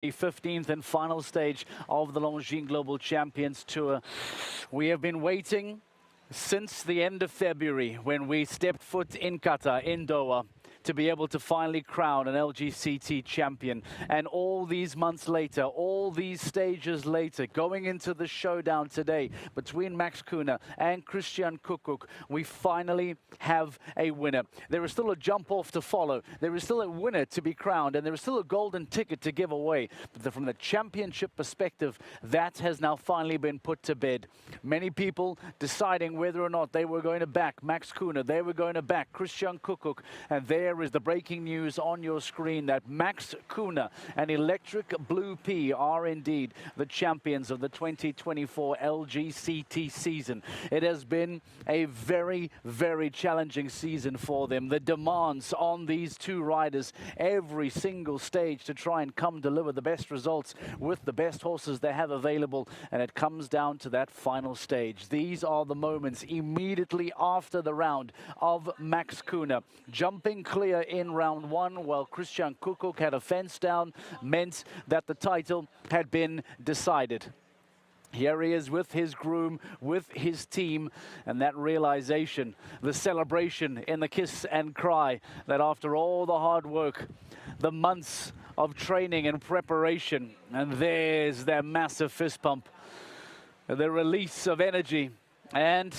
The 15th and final stage of the Longines Global Champions Tour. We have been waiting since the end of February when we stepped foot in Qatar, in Doha, to be able to finally crown an LGCT champion. And all these months later, all these stages later, going into the showdown today between Max Kühner and Christian Kukuk, we finally have a winner. There is still a jump off to follow. There is still a winner to be crowned, and there is still a golden ticket to give away. But from the championship perspective, that has now finally been put to bed. Many people deciding whether or not they were going to back Max Kühner, they were going to back Christian Kukuk, and there is the breaking news on your screen that Max Kühner and Electric Blue P are indeed the champions of the 2024 LGCT season. It has been a very, very challenging season for them. The demands on these two riders every single stage to try and come deliver the best results with the best horses they have available, and it comes down to that final stage. These are the moments immediately after the round of Max Kühner jumping clear in round one, while Christian Kukuk had a fence down, meant that the title had been decided. Here he is with his groom, with his team, and that realization, the celebration in the kiss and cry, that after all the hard work, the months of training and preparation, and there's their massive fist pump, the release of energy, and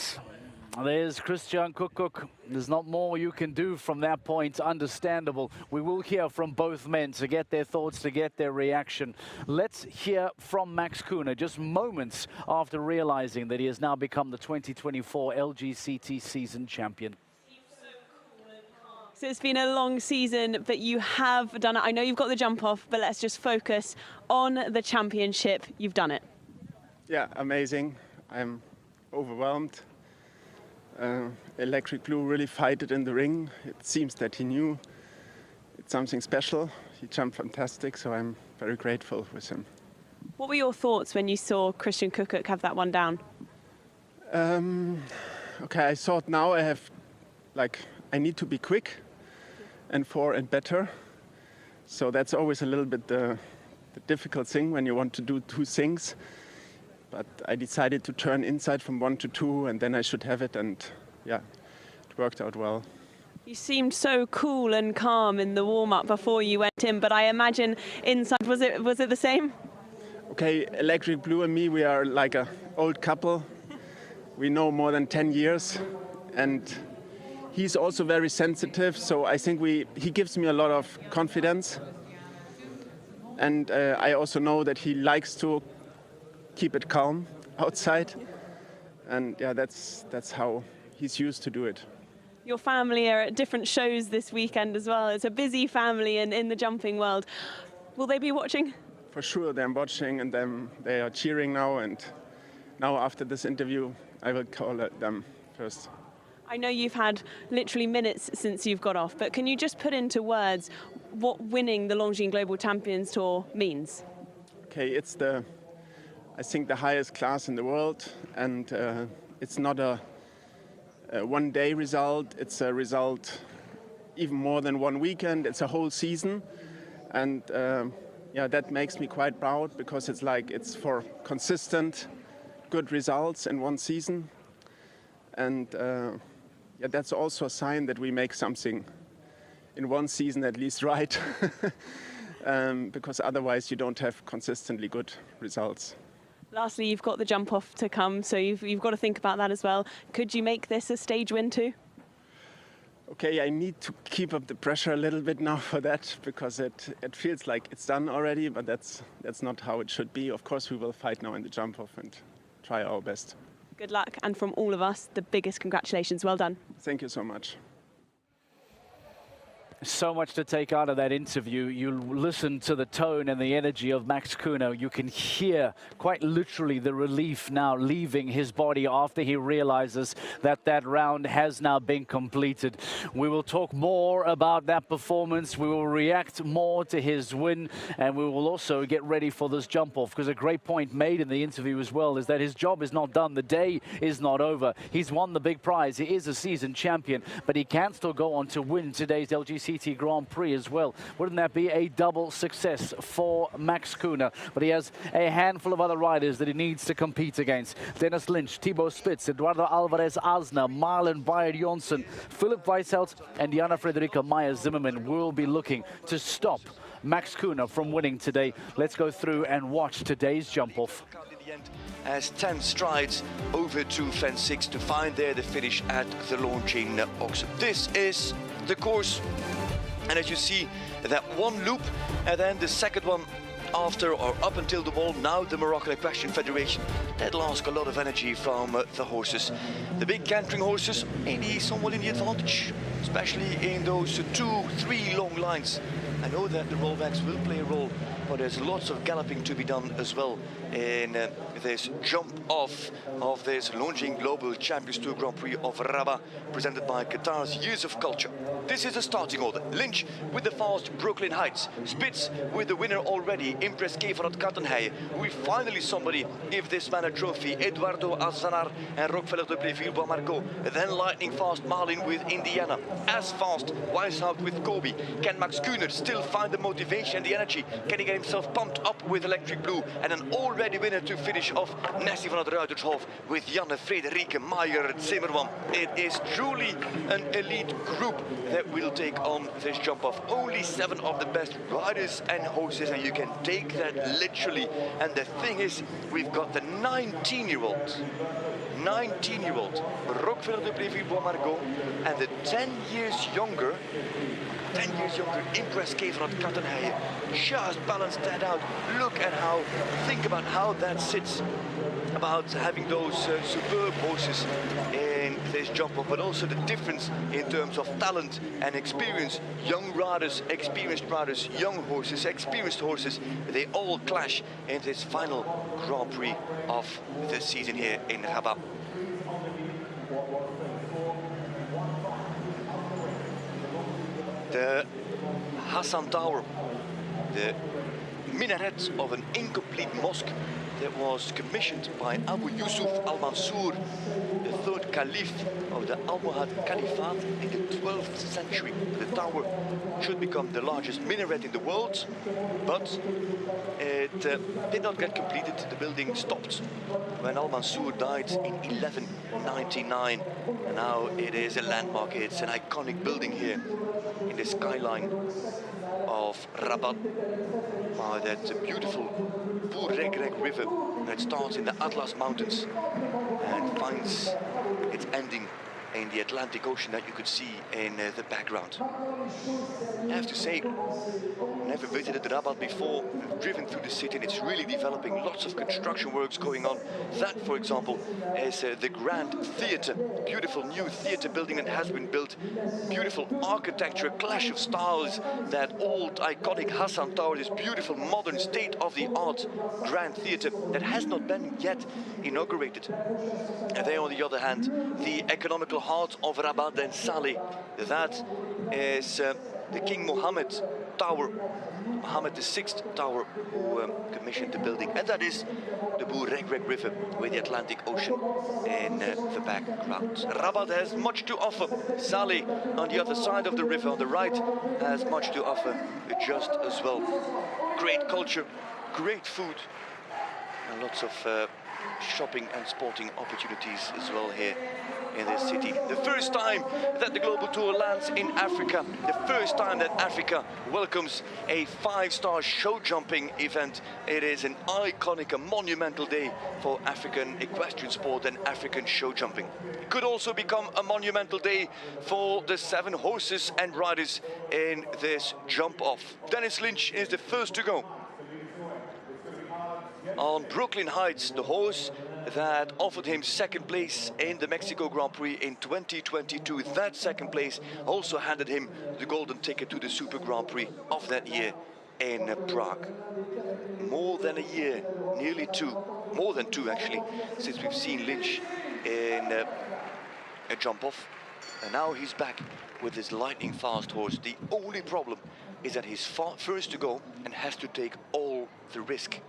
there's Christian Kukuk. There's not more you can do from that point. Understandable. We will hear from both men to get their thoughts, to get their reaction. Let's hear from Max Kühner just moments after realizing that he has now become the 2024 LGCT season champion. So it's been a long season, but you have done it. I know you've got the jump off, but let's just focus on the championship. You've done it. Yeah, amazing. I'm overwhelmed. Electric Blue really fight it in the ring. It seems that he knew it's something special. He jumped fantastic, so I'm very grateful with him. What were your thoughts when you saw Christian Kukuk have that one down? Okay, I thought now I need to be quick and better. So that's always a little bit the difficult thing when you want to do two things. But I decided to turn inside from 1 to 2, and then I should have it, and yeah, it worked out well. You seemed so cool and calm in the warm-up before you went in, but I imagine inside, was it the same? Okay, Electric Blue and me, we are like an old couple. We know more than 10 years, and he's also very sensitive, so I think he gives me a lot of confidence. And I also know that he likes to keep it calm outside, and yeah, that's how he's used to do it. Your family are at different shows this weekend as well. It's a busy family in the jumping world. Will they be watching? For sure, they're watching, and they are cheering now, and now after this interview I will call them first. I know you've had literally minutes since you've got off, but can you just put into words what winning the Longines Global Champions Tour means? Okay, it's I think the highest class in the world, and it's not a one-day result. It's a result even more than one weekend. It's a whole season, and yeah, that makes me quite proud, because it's for consistent, good results in one season, and yeah, that's also a sign that we make something in one season at least right, because otherwise you don't have consistently good results. Lastly, you've got the jump off to come, so you've got to think about that as well. Could you make this a stage win too? Okay, I need to keep up the pressure a little bit now for that, because it feels like it's done already, but that's not how it should be. Of course, we will fight now in the jump off and try our best. Good luck, and from all of us, the biggest congratulations. Well done. Thank you so much. So much to take out of that interview. You listen to the tone and the energy of Max Kühner. You can hear quite literally the relief now leaving his body after he realizes that that round has now been completed. We will talk more about that performance. We will react more to his win, and we will also get ready for this jump off, because a great point made in the interview as well is that his job is not done. The day is not over. He's won the big prize. He is a season champion, but he can still go on to win today's LGCT LGCT Grand Prix as well. Wouldn't that be a double success for Max Kühner? But he has a handful of other riders that he needs to compete against. Dennis Lynch, Thibaut Spitz, Eduardo Alvarez Asna, Marlon Bayer-Jonsson, Philip Weishaupt and Diana Frederica Meyer-Zimmermann will be looking to stop Max Kühner from winning today. Let's go through and watch today's jump-off. As 10 strides over to fence 6 to find there the finish at the launching auction. This is the course, and as you see, that one loop and then the second one after or up until the wall. Now the Moroccan Equestrian Federation, that'll ask a lot of energy from the horses. The big cantering horses maybe somewhat in the advantage, especially in those 2-3 long lines. I know that the rollbacks will play a role, but there's lots of galloping to be done as well in this jump off of this Longines Global Champions Tour Grand Prix of Rabat, presented by Qatar's Years of Culture. This is the starting order. Lynch with the fast Brooklyn Heights. Spitz with the winner already, Impress Keverat Kattenheijen. We finally somebody give this man a trophy. Eduardo Azanar and Rockefeller de Préville Boismargot. Then lightning fast Marlin with Indiana. As fast Weishaupt with Kobe. Can Max Kühner still find the motivation and the energy? Can he get himself pumped up with Electric Blue? And an already winner to finish off, Nessie van der Ruitershof with Janne Frederike Meyer-Zimmermann. It is truly an elite group that will take on this jump off. Only 7 of the best riders and horses, and you can take that literally. And the thing is, we've got the 19-year-old Rockefeller de Préville Boismargot and the 10 years younger Impress Keverat Kattenheijen. Just balance that out. Look at how, think about how that sits, about having those superb horses in this jump off, but also the difference in terms of talent and experience. Young riders, experienced riders, young horses, experienced horses, they all clash in this final Grand Prix of the season here in Rabat. The Hassan Tower, the minaret of an incomplete mosque that was commissioned by Abu Yusuf al-Mansur, the third caliph of the Almohad Caliphate in the 12th century. The tower should become the largest minaret in the world, but it did not get completed. The building stopped when al-Mansur died in 1199. And now it is a landmark. It's an iconic building here in the skyline of Rabat by that beautiful Bourg-Regreg River that starts in the Atlas Mountains and finds its ending in the Atlantic Ocean that you could see in the background. I have to say, never visited Rabat before. I've driven through the city and it's really developing. Lots of construction works going on. That, for example, is the Grand Theatre. Beautiful new theatre building that has been built. Beautiful architecture, clash of styles. That old iconic Hassan Tower, this beautiful modern state-of-the-art Grand Theatre that has not been yet inaugurated. And there, on the other hand, the economical heart of Rabat and Saleh. That is the King Mohammed Tower, Mohammed VI Tower, who commissioned the building. And that is the Bourg-Regreg River with the Atlantic Ocean in the background. Rabat has much to offer. Saleh, on the other side of the river, on the right, has much to offer just as well. Great culture, great food, and lots of shopping and sporting opportunities as well here in this city. The first time that the Global Tour lands in Africa, the first time that Africa welcomes a 5-star show jumping event. It is an iconic, a monumental day for African equestrian sport and African show jumping. It could also become a monumental day for the 7 horses and riders in this jump off. Dennis Lynch is the first to go. On Brooklyn Heights, the horse that offered him second place in the Mexico Grand Prix in 2022. That second place also handed him the golden ticket to the Super Grand Prix of that year in Prague. More than a year, nearly 2, more than 2 actually, since we've seen Lynch in a jump off. And now he's back with his lightning fast horse. The only problem is that he's first to go and has to take all the risk.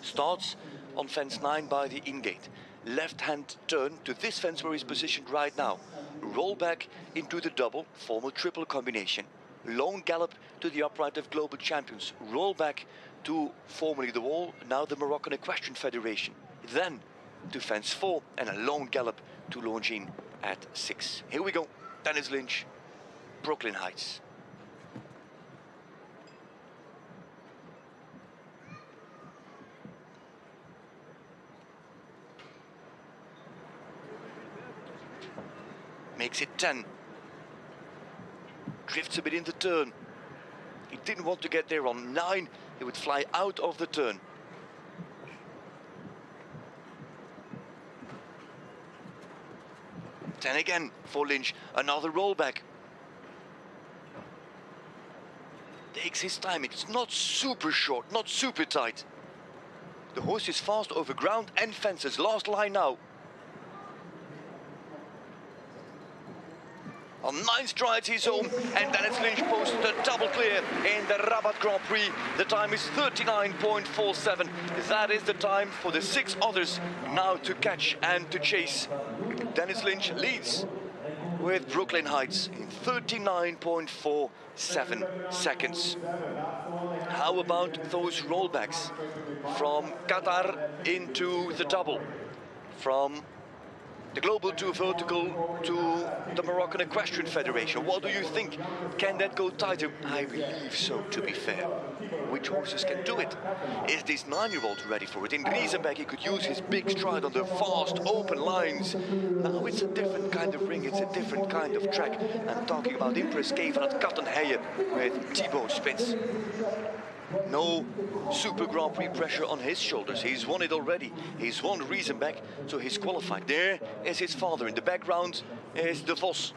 Starts on fence 9 by the in-gate. Left-hand turn to this fence where he's positioned right now. roll back into the double, formal triple combination, lone gallop to the upright of global champions, roll back to formerly the wall, now the Moroccan Equestrian Federation, then to fence 4 and a lone gallop to Longines at 6. Here we go, Dennis Lynch, Brooklyn Heights. Makes it 10. Drifts a bit in the turn. He didn't want to get there on 9. He would fly out of the turn. Then again for Lynch, another rollback. Takes his time. It's not super short, not super tight. The horse is fast over ground and fences. Last line now. On 9 strides he's home, and Dennis Lynch posted a double clear in the Rabat Grand Prix. The time is 39.47. That is the time for the 6 others now to catch and to chase. Dennis Lynch leads with Brooklyn Heights in 39.47 seconds. How about those rollbacks from Qatar into the double, from the global to vertical to the Moroccan Equestrian Federation? What do you think? Can that go tighter? I believe so, to be fair. Which horses can do it? Is this 9-year-old ready for it? In Riesenbeck he could use his big stride on the fast, open lines. Now it's a different kind of ring, it's a different kind of track. I'm talking about Impress Cave at Kattenheije with Thibaut Spitz. No Super Grand Prix pressure on his shoulders. He's won it already. He's won Riesenbeck, so he's qualified. There is his father. In the background is De Vos.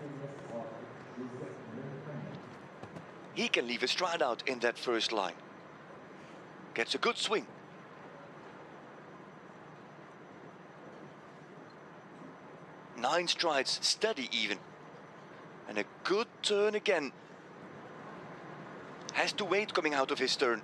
He can leave a stride out in that first line. Gets a good swing. Nine strides, steady even. And a good turn again. Has to wait coming out of his turn.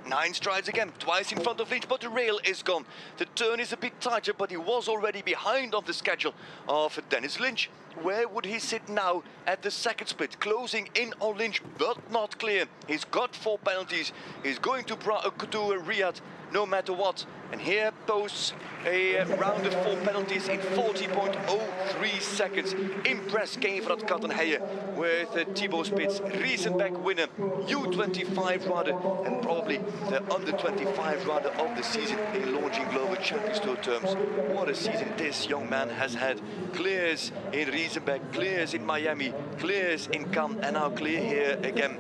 Nine strides again, twice in front of Lynch, but the rail is gone. The turn is a bit tighter, but he was already behind on the schedule of Dennis Lynch. Where would he sit now at the second split? Closing in on Lynch, but not clear. He's got 4 penalties. He's going to Riyadh no matter what. And here posts a round of 4 penalties in 40.03 seconds. Impress came from Kattenheije with Thibaut Spitz, Riesenbeck winner, U25 rider, and probably the under 25 rider of the season in Longines Global Champions Tour terms. What a season this young man has had. Clears in Riesenbeck, clears in Miami, clears in Cannes, and now clear here again.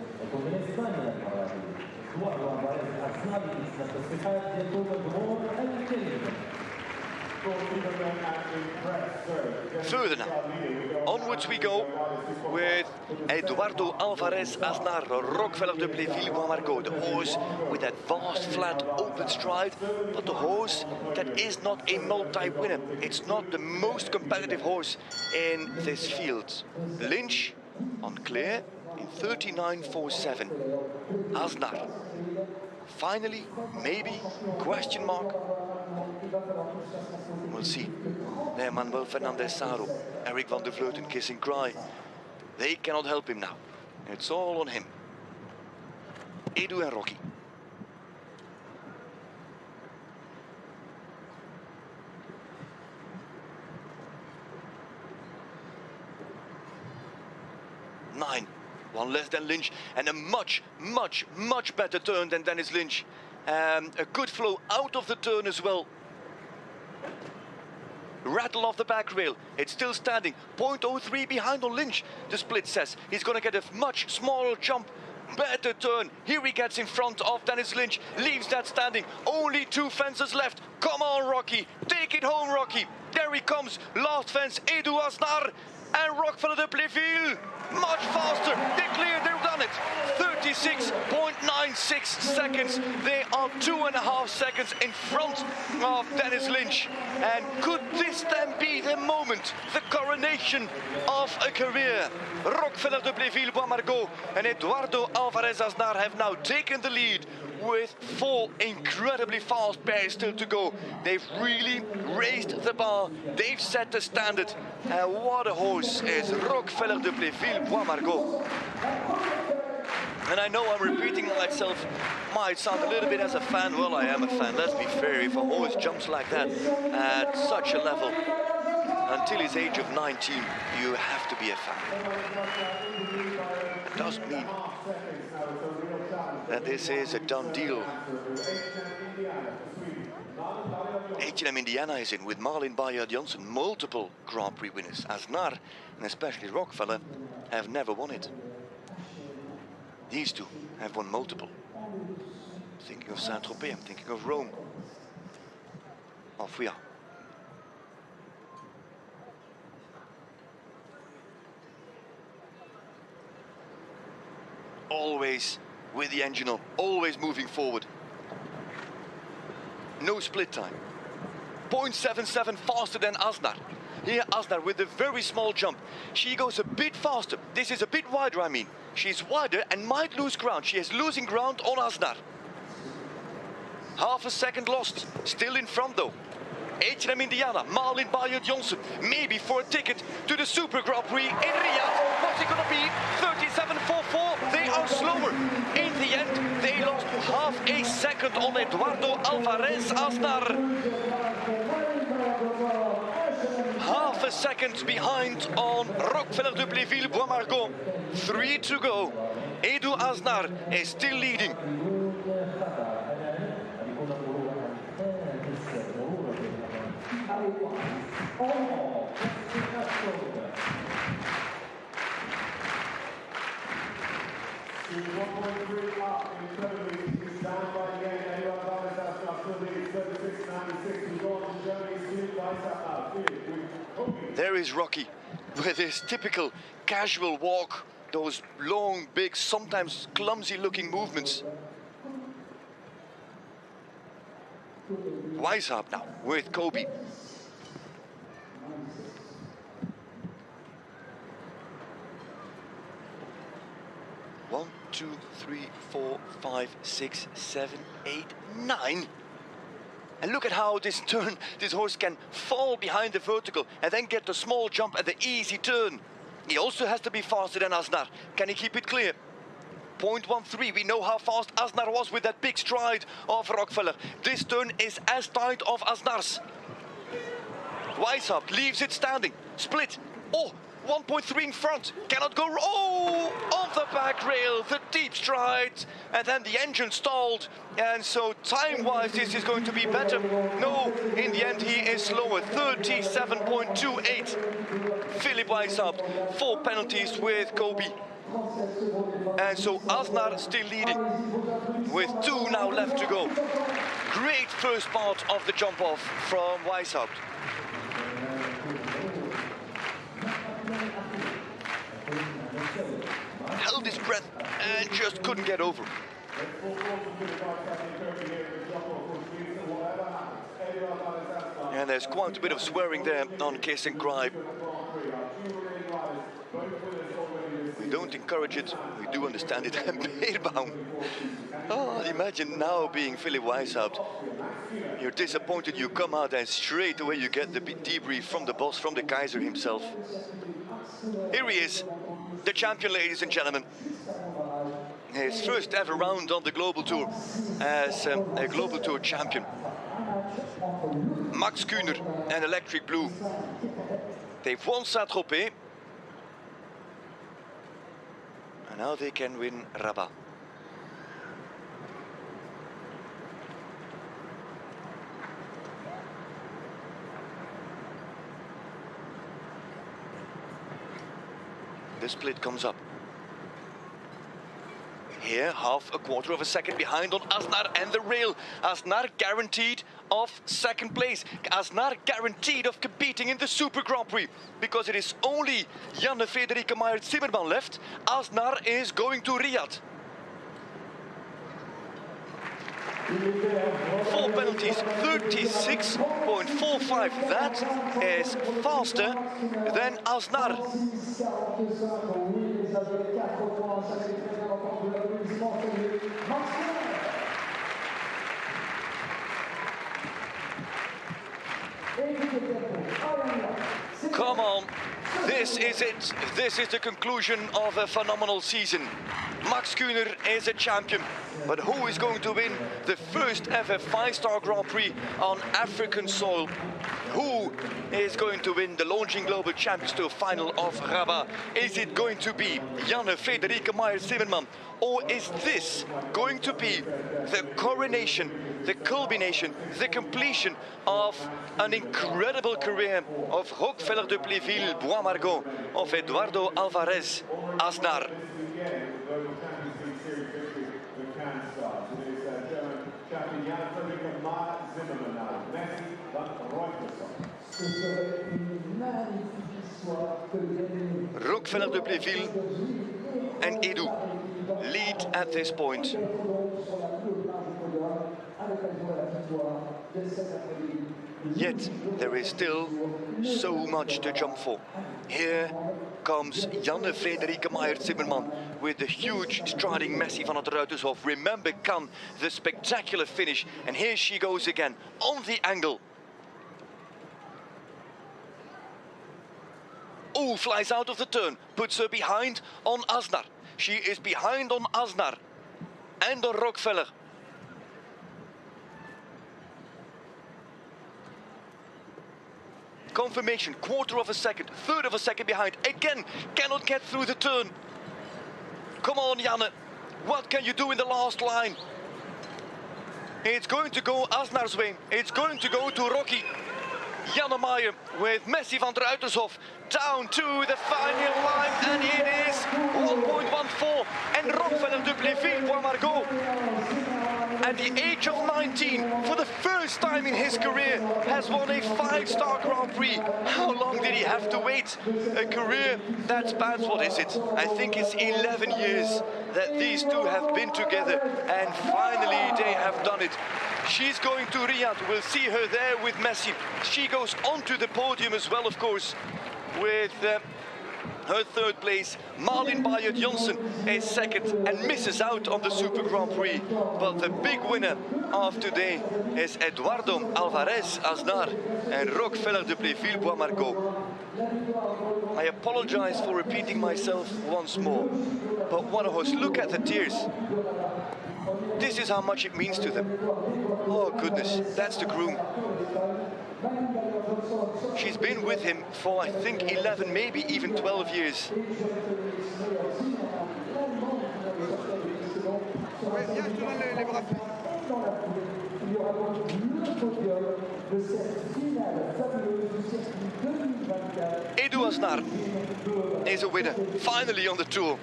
Further now, onwards we go with Eduardo Alvarez Aznar, Rockefeller de Pléville Margot, the horse with that vast, flat, open stride, but the horse that is not a multi-winner. It's not the most competitive horse in this field. Lynch on clear in 39.47. Aznar. Finally, maybe, question mark. We'll see. There, Manuel Fernandez Saro, Eric van der Vleuten, Kiss and Cry. They cannot help him now. It's all on him. Edu and Rocky. Nine. One less than Lynch, and a much, much, much better turn than Dennis Lynch. A good flow out of the turn as well. Rattle off the back rail. It's still standing. 0.03 behind on Lynch. The split says he's going to get a much smaller jump. Better turn. Here he gets in front of Dennis Lynch. Leaves that standing. Only 2 fences left. Come on, Rocky. Take it home, Rocky. There he comes. Last fence. Edu Aznar and Rockefeller de Pléville. Much faster. They cleared. They're done. it. 36.96 seconds. They are 2.5 seconds in front of Dennis Lynch. And could this then be the moment, the coronation of a career? Rockefeller de Blainville-Bois-Margaux and Eduardo Alvarez Aznar have now taken the lead with 4 incredibly fast pairs still to go. They've really raised the bar. They've set the standard. And what a horse is Rockefeller de Blainville-Bois-Margaux. And I know I'm repeating myself, might sound a little bit as a fan. Well, I am a fan, let's be fair. If a horse jumps like that at such a level, until his age of 19, you have to be a fan. It doesn't mean that this is a done deal. H&M Indiana is in with Marlin Bayard-Janssen, multiple Grand Prix winners. Aznar, and especially Rockefeller, have never won it. These two have won multiple. Thinking of Saint-Tropez, I'm thinking of Rome. Off we are. Always with the engine on, always moving forward. No split time. 0.77 faster than Aznar. Here Aznar with a very small jump. She goes a bit faster. This is a bit wider, I mean. She's wider and might lose ground. She is losing ground on Aznar. Half a second lost. Still in front though. H&M Indiana, Marlin Bayard-Janssen, maybe for a ticket to the Super Grand Prix in Riyadh. What's it gonna be? 37.44. They are slower. In the end, they lost half a second on Eduardo Alvarez Aznar. Half a second behind on Rockefeller de Blainville-Bois-Margaux. 3 to go. Edu Aznar is still leading. There is Rocky with his typical casual walk, those long, big, sometimes clumsy looking movements. Weishaupt now with Kobe. One, 2, 3, 4, 5, 6, 7, 8, 9. And look at how this turn, this horse can fall behind the vertical and then get the small jump at the easy turn. He also has to be faster than Aznar. Can he keep it clear? 0.13, we know how fast Aznar was with that big stride of Rockefeller. This turn is as tight of Aznar's. Weishaupt leaves it standing, split. Oh, 1.3 in front, cannot go, oh, on the back rail, the deep stride, and then the engine stalled, and so time-wise this is going to be better. No, in the end he is slower, 37.28. Philipp Weishaupt, 4 penalties with Kobe. And so Aznar still leading, with 2 now left to go. Great first part of the jump off from Weishaupt. Held his breath and just couldn't get over. And there's quite a bit of swearing there on Kiss and Cry. We don't encourage it, we do understand it. Beerbaum. Oh, imagine now being Philipp Weishaupt. You're disappointed, you come out and straight away you get the debrief from the boss, from the Kaiser himself. Here he is, the champion, ladies and gentlemen. His first ever round on the Global Tour as a Global Tour champion. Max Kühner and Electric Blue. They've won Saint-Tropez. And now they can win Rabat. The split comes up. Here, half a quarter of a second behind on Aznar and the rail. Aznar guaranteed of second place. Aznar guaranteed of competing in the Super Grand Prix because it is only Janne Frederike Meijer-Zimmermann left. Aznar is going to Riyadh. 4 penalties, 36.45. That is faster than Aznar. Come on, this is it. This is the conclusion of a phenomenal season. Max Kühner is a champion, but who is going to win the first ever 5-star Grand Prix on African soil? Who is going to win the Longines Global Champions Tour final of Rabat? Is it going to be Janne Frederike Meijer-Zimmermann? Or is this going to be the coronation, the culmination, the completion of an incredible career of Rockefeller de Pléville, Bois-Margot, of Eduardo Alvarez Aznar? Rockefeller de Pléville and Edu lead at this point. Yet there is still so much to jump for. Here comes Janne Frederike Meijer-Zimmermann with the huge striding Messi van het Ruitershof. Remember Cannes, the spectacular finish, and here she goes again on the angle. Oh, flies out of the turn, puts her behind on Aznar. She is behind on Aznar and on Rockefeller. Confirmation, quarter of a second, third of a second behind. Again, cannot get through the turn. Come on, Janne. What can you do in the last line? It's going to go Aznar's way. It's going to go to Rocky. Janne Meijer with Messi van der Ruitershof down to the final line, and it is 1.14, and Rockefeller de Pléville Bois-Margot at the age of 19, for the first time in his career, has won a 5-star Grand Prix. How long did he have to wait? A career that spans, what is it? I think it's 11 years that these two have been together, and finally they have done it. She's going to Riyadh. We'll see her there with Messi. She goes onto the podium as well, of course, with her third place. Malin Bayard-Jansen is second and misses out on the Super Grand Prix. But the big winner of today is Eduardo Alvarez Aznar and Rockefeller de Pléville Bois-Margot. I apologize for repeating myself once more, but what a host. Look at the tears. This is how much it means to them. Oh goodness, that's the groom. She's been with him for, I think, 11, maybe even 12 years. Edu Aznar is a winner, finally on the tour.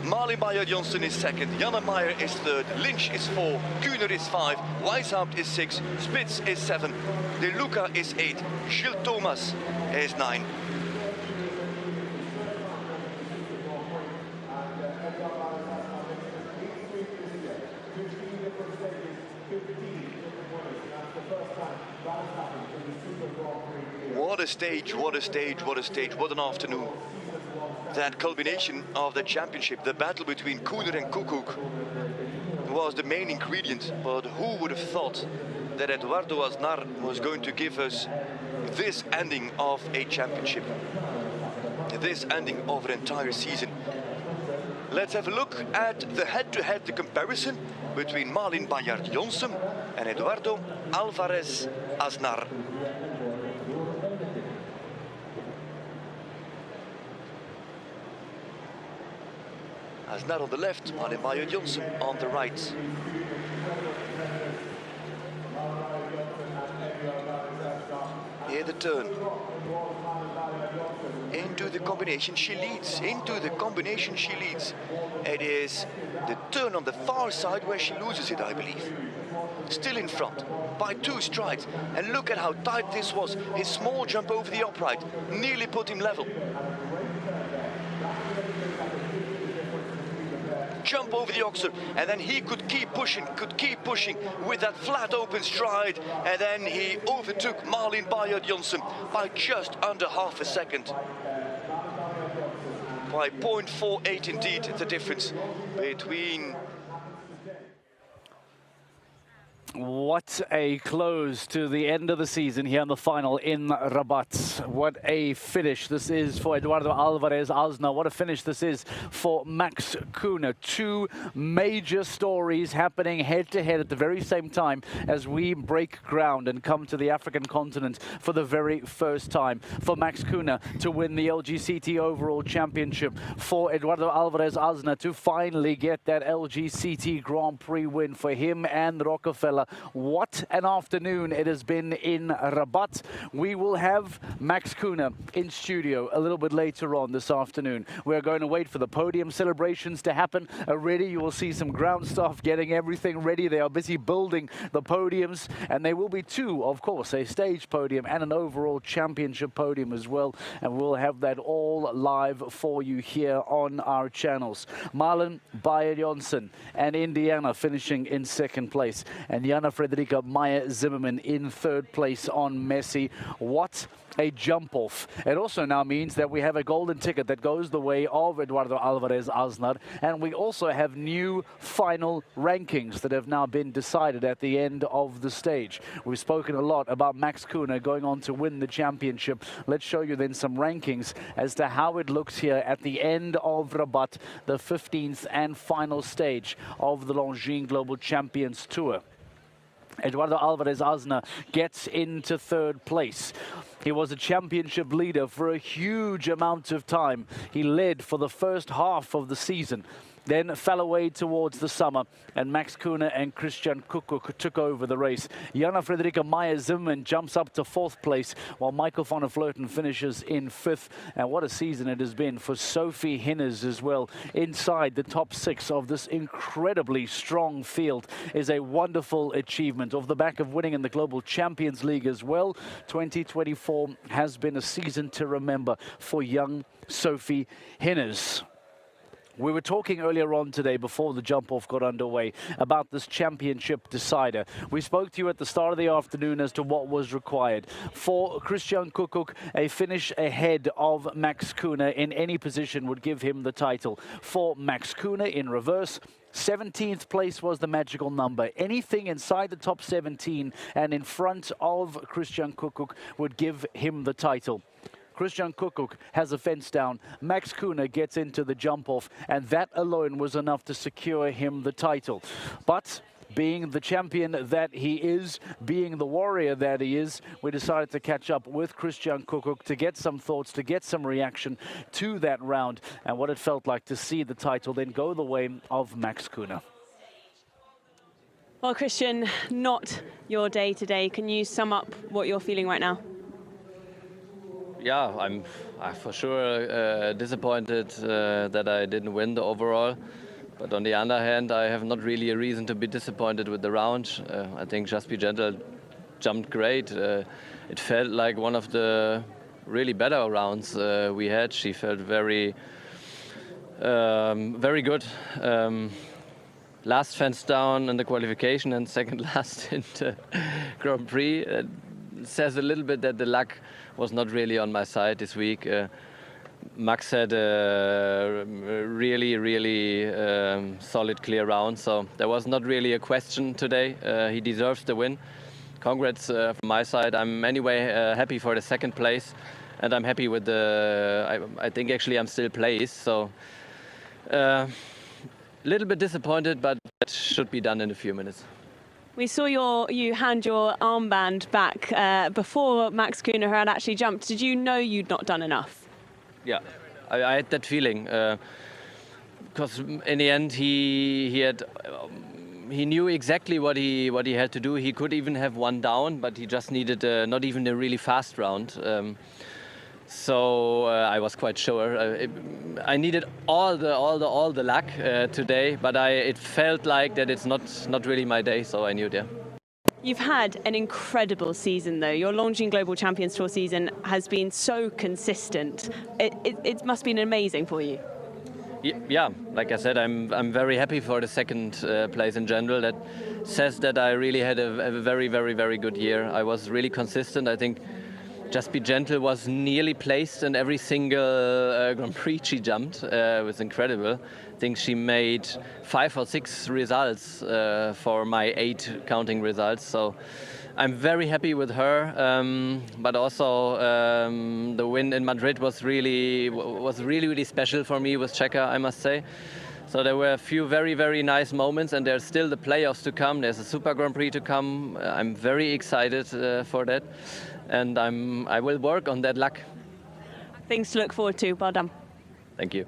Malin Bayard-Jansen is second, Janne Meijer is third, Lynch is 4, Kühner is 5, Weishaupt is 6, Spitz is 7, De Luca is 8, Gilles Thomas is 9. What a stage, what a stage, what a stage, what an afternoon. That culmination of the championship, the battle between Kühner and Kukuk, was the main ingredient. But who would have thought that Eduardo Aznar was going to give us this ending of a championship, this ending of an entire season. Let's have a look at the head-to-head, the comparison between Malin Bayard-Jansen and Eduardo Alvarez Aznar. Aznar on the left, Malin Bayard-Jansen on the right. Here the turn. Into the combination, she leads. Into the combination, she leads. It is the turn on the far side where she loses it, I believe. Still in front by 2 strides. And look at how tight this was. His small jump over the upright nearly put him level. Jump over the oxer, and then he could keep pushing with that flat open stride, and then he overtook Malin Bayard-Jonsen by just under half a second. By 0.48 indeed, the difference between. What a close to the end of the season here in the final in Rabat. What a finish this is for Eduardo Alvarez Asna. What a finish this is for Max Kühner. 2 major stories happening head-to-head at the very same time as we break ground and come to the African continent for the very first time. For Max Kühner to win the LGCT overall championship. For Eduardo Alvarez Asna to finally get that LGCT Grand Prix win for him and Rockefeller. What an afternoon it has been in Rabat. We will have Max Kühner in studio a little bit later on this afternoon. We're going to wait for the podium celebrations to happen. Already you will see some ground staff getting everything ready. They are busy building the podiums, and there will be 2, of course, a stage podium and an overall championship podium as well. And we'll have that all live for you here on our channels. Malin Bayard-Jonsen and Indiana finishing in 2nd place. And Jana Frederica Meyer-Zimmermann in 3rd place on Messi. What a jump off. It also now means that we have a golden ticket that goes the way of Eduardo Alvarez Asnar, and we also have new final rankings that have now been decided at the end of the stage. We've spoken a lot about Max Kühner going on to win the championship. Let's show you then some rankings as to how it looks here at the end of Rabat, the 15th and final stage of the Longines Global Champions Tour. Eduardo Alvarez Asna gets into 3rd place. He was a championship leader for a huge amount of time. He led for the first half of the season, then fell away towards the summer, and Max Kühner and Christian Kukuk took over the race. Jana Frederica Meyer-Zimmermann jumps up to 4th place, while Michael van der Vleuten finishes in 5th. And what a season it has been for Sophie Hinners as well. Inside the top 6 of this incredibly strong field is a wonderful achievement. Off the back of winning in the Global Champions League as well, 2024 has been a season to remember for young Sophie Hinners. We were talking earlier on today, before the jump-off got underway, about this championship decider. We spoke to you at the start of the afternoon as to what was required. For Christian Kukuk, a finish ahead of Max Kühner in any position would give him the title. For Max Kühner in reverse, 17th place was the magical number. Anything inside the top 17 and in front of Christian Kukuk would give him the title. Christian Kukuk has a fence down. Max Kühner gets into the jump-off, and that alone was enough to secure him the title. But being the champion that he is, being the warrior that he is, we decided to catch up with Christian Kukuk to get some thoughts, to get some reaction to that round, and what it felt like to see the title then go the way of Max Kühner. Well, Christian, not your day today. Can you sum up what you're feeling right now? Yeah, I'm for sure disappointed that I didn't win the overall. But on the other hand, I have not really a reason to be disappointed with the round. I think Just Be Gentle jumped great. It felt like one of the really better rounds we had. She felt very good. Last fence down in the qualification and second last in the Grand Prix. Says a little bit that the luck was not really on my side this week. Max had a really solid, clear round, so there was not really a question today. He deserves the win. Congrats from my side. I'm anyway happy for the 2nd place, and I'm happy with the. I think actually I'm still placed, so a little bit disappointed, but that should be done in a few minutes. We saw you hand your armband back before Max Kühner had actually jumped. Did you know you'd not done enough? Yeah, I had that feeling because in the end he knew exactly what he had to do. He could even have one down, but he just needed not even a really fast round. So I was quite sure. I needed all the luck today, but it felt like that it's not really my day, so I knew it. Yeah. You've had an incredible season, though. Your Longines Global Champions Tour season has been so consistent. It must have been amazing for you. Yeah, like I said, I'm very happy for the second place in general. That says that I really had a very, very, very good year. I was really consistent. I think Just Be Gentle was nearly placed in every single Grand Prix she jumped. It was incredible. I think she made 5 or 6 results for my 8 counting results. So I'm very happy with her. But also the win in Madrid was really special for me with Checa, I must say. So there were a few very, very nice moments, and there's still the playoffs to come. There's a Super Grand Prix to come. I'm very excited for that, and I will work on that luck. Things to look forward to. Well done. Thank you.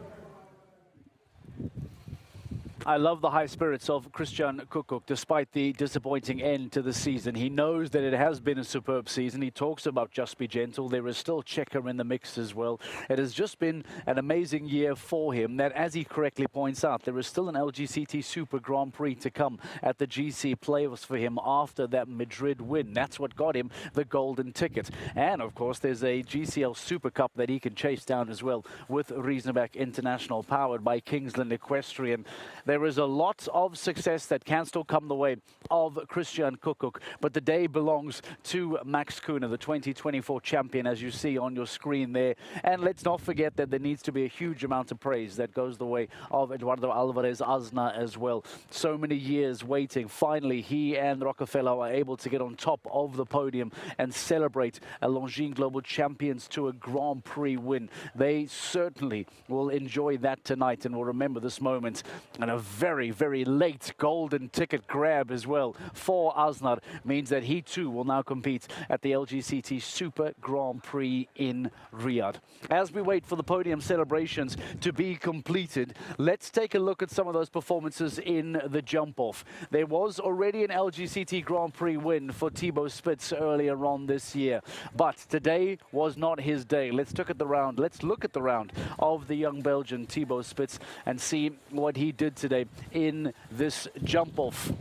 I love the high spirits of Christian Kukuk, despite the disappointing end to the season. He knows that it has been a superb season. He talks about Just Be Gentle. There is still Checa in the mix as well. It has just been an amazing year for him. That, as he correctly points out, there is still an LGCT Super Grand Prix to come at the GC playoffs for him after that Madrid win. That's what got him the golden ticket. And, of course, there's a GCL Super Cup that he can chase down as well with Riesenbeck International, powered by Kingsland Equestrian. There is a lot of success that can still come the way of Christian Kukuk, but the day belongs to Max Kühner, the 2024 champion, as you see on your screen there. And let's not forget that there needs to be a huge amount of praise that goes the way of Eduardo Alvarez Asna as well. So many years waiting. Finally, he and Rockefeller are able to get on top of the podium and celebrate a Longines Global Champions Tour Grand Prix win. They certainly will enjoy that tonight and will remember this moment. And a very, very late golden ticket grab as well for Asnar means that he too will now compete at the LGCT Super Grand Prix in Riyadh. As we wait for the podium celebrations to be completed, let's take a look at some of those performances in the jump-off. There was already an LGCT Grand Prix win for Thibaut Spitz earlier on this year, but today was not his day. Let's look at the round. Let's look at the round of the young Belgian Thibaut Spitz and see what he did today in this jump-off.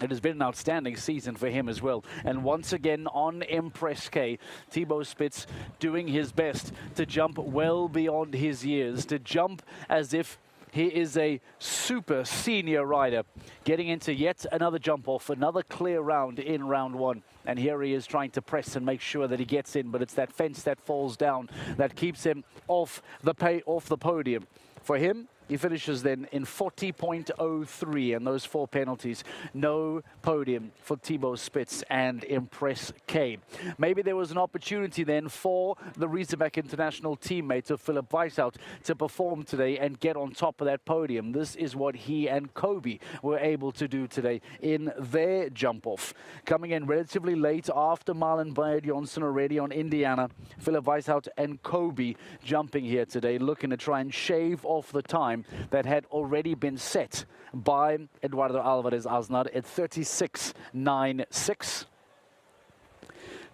It has been an outstanding season for him as well. And once again on Impress K, Thibaut Spitz doing his best to jump well beyond his years, to jump as if he is a super senior rider, getting into yet another jump-off, another clear round in round 1. And here he is trying to press and make sure that he gets in, but it's that fence that falls down that keeps him off the podium. For him, he finishes then in 40.03, and those 4 penalties. No podium for Thibaut Spitz and Impress K. Maybe there was an opportunity then for the Riesenbeck International teammate of Philipp Weishout to perform today and get on top of that podium. This is what he and Kobe were able to do today in their jump-off. Coming in relatively late after Marlon Bayer-Johnson already on Indiana, Philipp Weishout and Kobe jumping here today, looking to try and shave off the time that had already been set by Eduardo Alvarez Asnar at 36.96.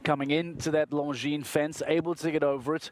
Coming into that Longines fence, able to get over it.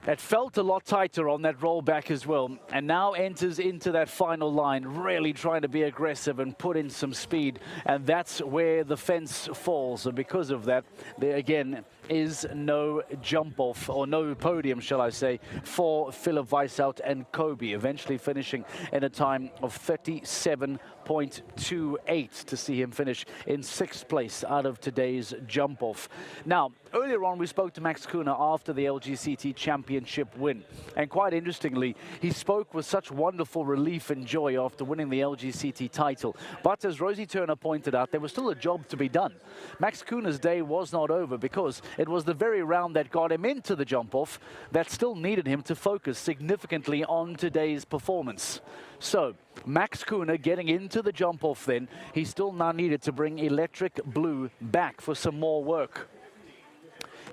It felt a lot tighter on that rollback as well, and now enters into that final line, really trying to be aggressive and put in some speed, and that's where the fence falls. And because of that, there again is no jump-off, or no podium, shall I say, for Philipp Weishout and Kobe, eventually finishing in a time of 37.28 to see him finish in 6th place out of today's jump-off. Now, earlier on, we spoke to Max Kühner after the LGCT Championship win. And quite interestingly, he spoke with such wonderful relief and joy after winning the LGCT title. But as Rosie Turner pointed out, there was still a job to be done. Max Kühner's day was not over because it was the very round that got him into the jump-off that still needed him to focus significantly on today's performance. So, Max Kühner getting into the jump-off then, he still now needed to bring Electric Blue back for some more work.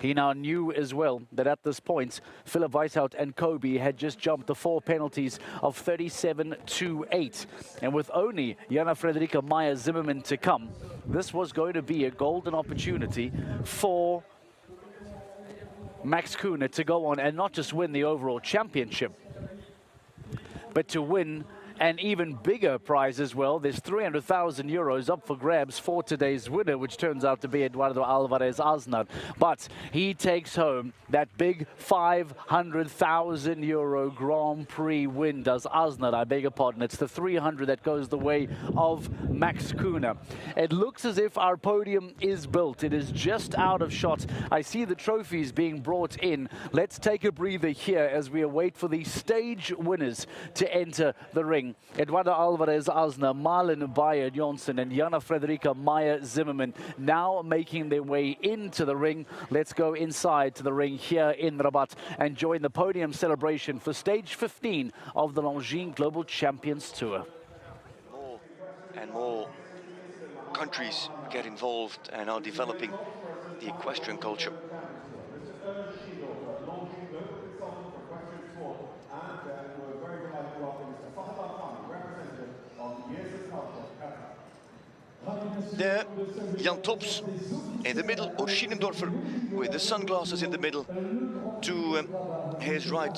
He now knew as well that at this point, Philipp Weishout and Kobe had just jumped the 4 penalties of 37.28. And with only Jana Frederica Meyer-Zimmermann to come, this was going to be a golden opportunity for Max Kühner to go on and not just win the overall championship, but to win an even bigger prize as well. There's 300,000 euros up for grabs for today's winner, which turns out to be Eduardo Alvarez Aznar. But he takes home that big 500,000 euro Grand Prix win, does Aznar, I beg your pardon. It's the 300 that goes the way of Max Kühner. It looks as if our podium is built. It is just out of shot. I see the trophies being brought in. Let's take a breather here as we await for the stage winners to enter the ring. Eduardo Alvarez Aznar, Malin Bayer Jonsson and Jana Frederica Meyer Zimmerman now making their way into the ring. Let's go inside to the ring here in Rabat and join the podium celebration for stage 15 of the Longines Global Champions Tour. More and more countries get involved and are developing the equestrian culture. There, Jan Tops in the middle, or Schienendorfer with the sunglasses in the middle. To his right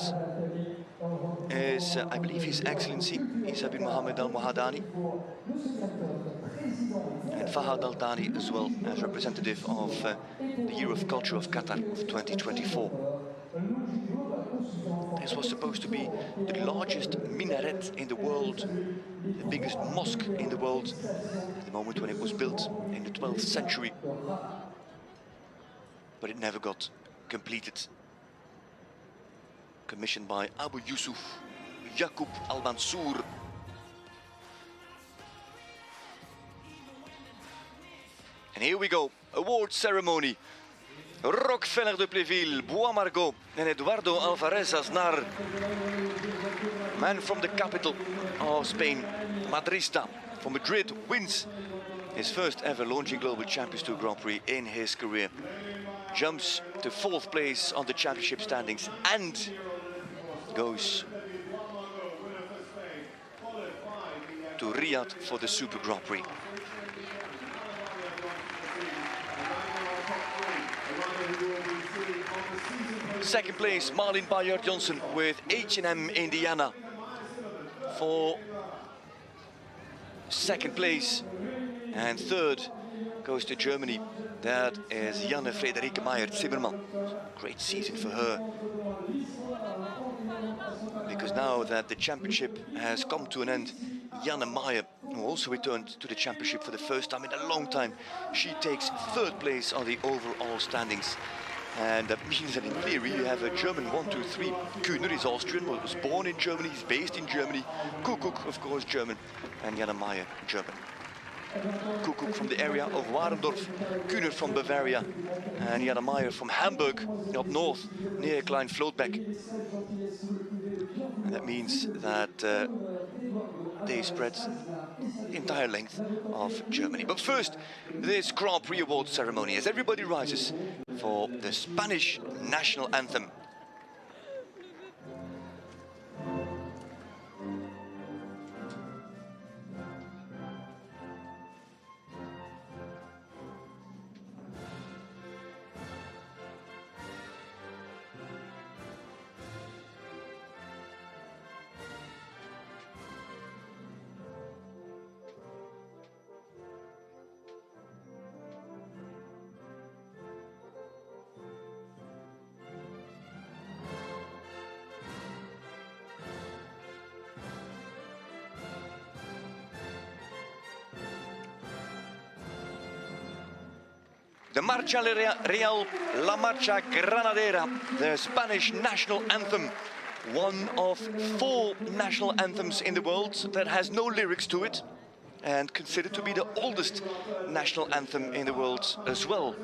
is, I believe, His Excellency Isa bin Mohammed Al Mohadani, and Fahad Al Thani as well, as representative of the Year of Culture of Qatar of 2024. This was supposed to be the largest minaret in the world, the biggest mosque in the world, at the moment when it was built in the 12th century. But it never got completed. Commissioned by Abu Yusuf Yaqub Al-Mansour. And here we go, award ceremony. Rockefeller de Pleville, Bois Margot and Eduardo Alvarez Aznar. Man from the capital of Spain, Madrista, from Madrid, wins his first ever Longines Global Champions Tour Grand Prix in his career. Jumps to 4th place on the championship standings and goes to Riyadh for the Super Grand Prix. Second place, Malin Bayer Jonsson with H&M Indiana for second place. And third goes to Germany. That is Janne Frederike Meyer-Zimmermann. Great season for her. Because now that the championship has come to an end, Janne Meyer, who also returned to the championship for the first time in a long time, she takes third place on the overall standings. And that means that in theory you have a German 1, 2, 3. Kühner is Austrian, was born in Germany, he's based in Germany. Kukuk, of course, German, and Janne Meyer, German. Kukuk from the area of Warendorf, Kühner from Bavaria, and Janne Meyer from Hamburg, up north, near Klein-Floatbeck. And that means that they spread the entire length of Germany. But first, this Grand Prix award ceremony, as everybody rises for the Spanish national anthem. The Marcha Real, La Marcha Granadera, the Spanish national anthem. One of 4 national anthems in the world that has no lyrics to it, and considered to be the oldest national anthem in the world as well.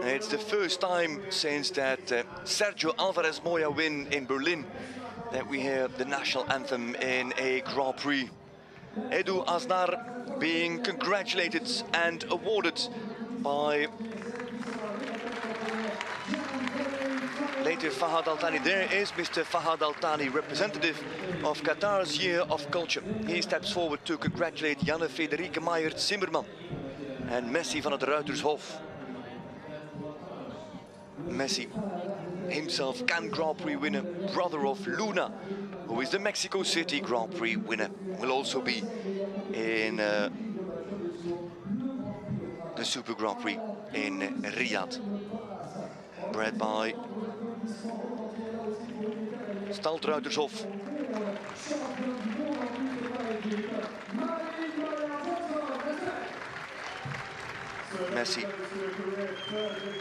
It's the first time since that Sergio Alvarez Moya win in Berlin that we hear the national anthem in a Grand Prix. Edu Aznar being congratulated and awarded by later Fahad Al Thani. There is Mr. Fahad Al Thani, representative of Qatar's Year of Culture. He steps forward to congratulate Janne Frederike Meyer-Zimmermann. en Messi van het Ruitershof. Messi himself can Grand Prix winner, brother of Luna, who is the Mexico City Grand Prix winner, will also be in the Super Grand Prix in Riyadh. Bred by Stalt Ruitershof. Messi,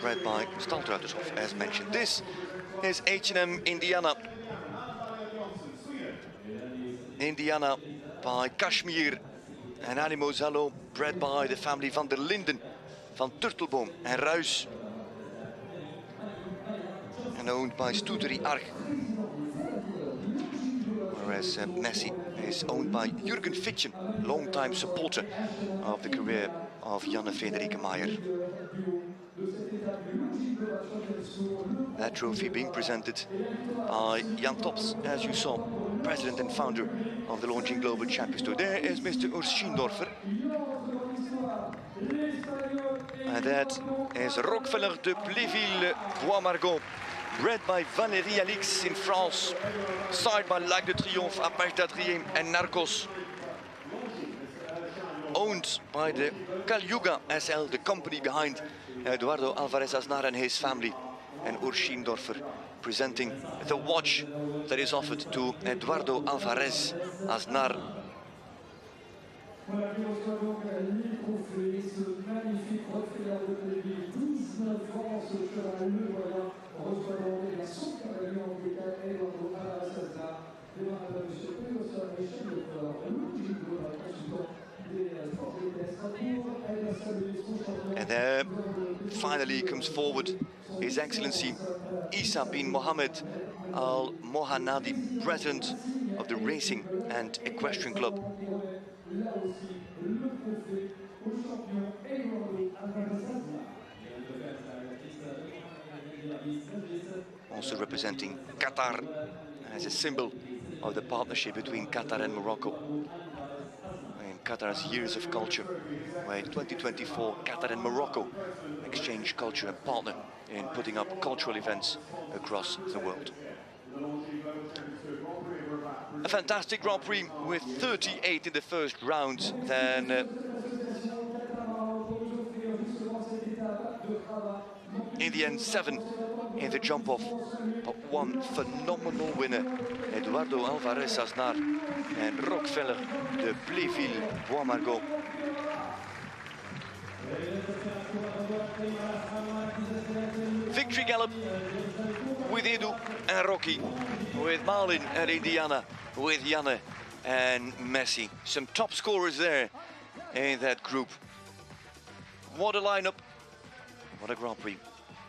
bred by Stalt Ruitershof, as mentioned. This is H&M Indiana. Indiana by Kashmir and Ali Mozzello, bred by the family van der Linden, van Turtelboom and Ruys, and owned by Stoeteri Arg. Whereas Messi is owned by Jürgen Fitchen, long-time supporter of the career of Janne Frederike Meijer. That trophy being presented by Jan Tops, as you saw, president and founder of the Launching Global Champions Tour. There is Mr. Urs Schiendorfer. And that is Rockefeller de Pléville Bois-Margot, bred by Valérie Alix in France, side by Lac de Triomphe, Apache d'Adrien and Narcos. Owned by the Caliuga SL, the company behind Eduardo Alvarez Aznar and his family. And Urs Schiendorfer presenting the watch that is offered to Eduardo Alvarez Aznar. And there finally comes forward His Excellency Isa bin Mohammed Al Mohanadi, President of the Racing and Equestrian Club. Also representing Qatar as a symbol of the partnership between Qatar and Morocco. And Qatar's Years of Culture, where in 2024 Qatar and Morocco exchange culture and partner in putting up cultural events across the world. A fantastic Grand Prix with 38 in the first round, then in the end 7 in the jump off, but one phenomenal winner, Eduardo Alvarez Aznar and Rockefeller de Pléville Bois-Margot. Victory gallop with Edu and Rocky, with Marlin and Indiana, with Janne and Messi. Some top scorers there in that group. What a lineup, what a Grand Prix,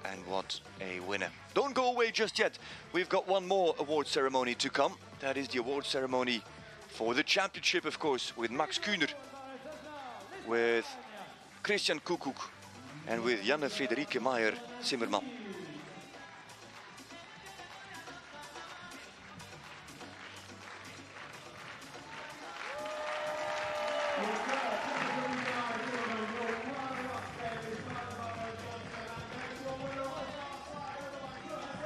and what a winner. Don't go away just yet. We've got one more award ceremony to come. That is the award ceremony for the championship, of course, with Max Kühner, with Christian Kukuk, and with Janne Frederike Meijer Zimmerman.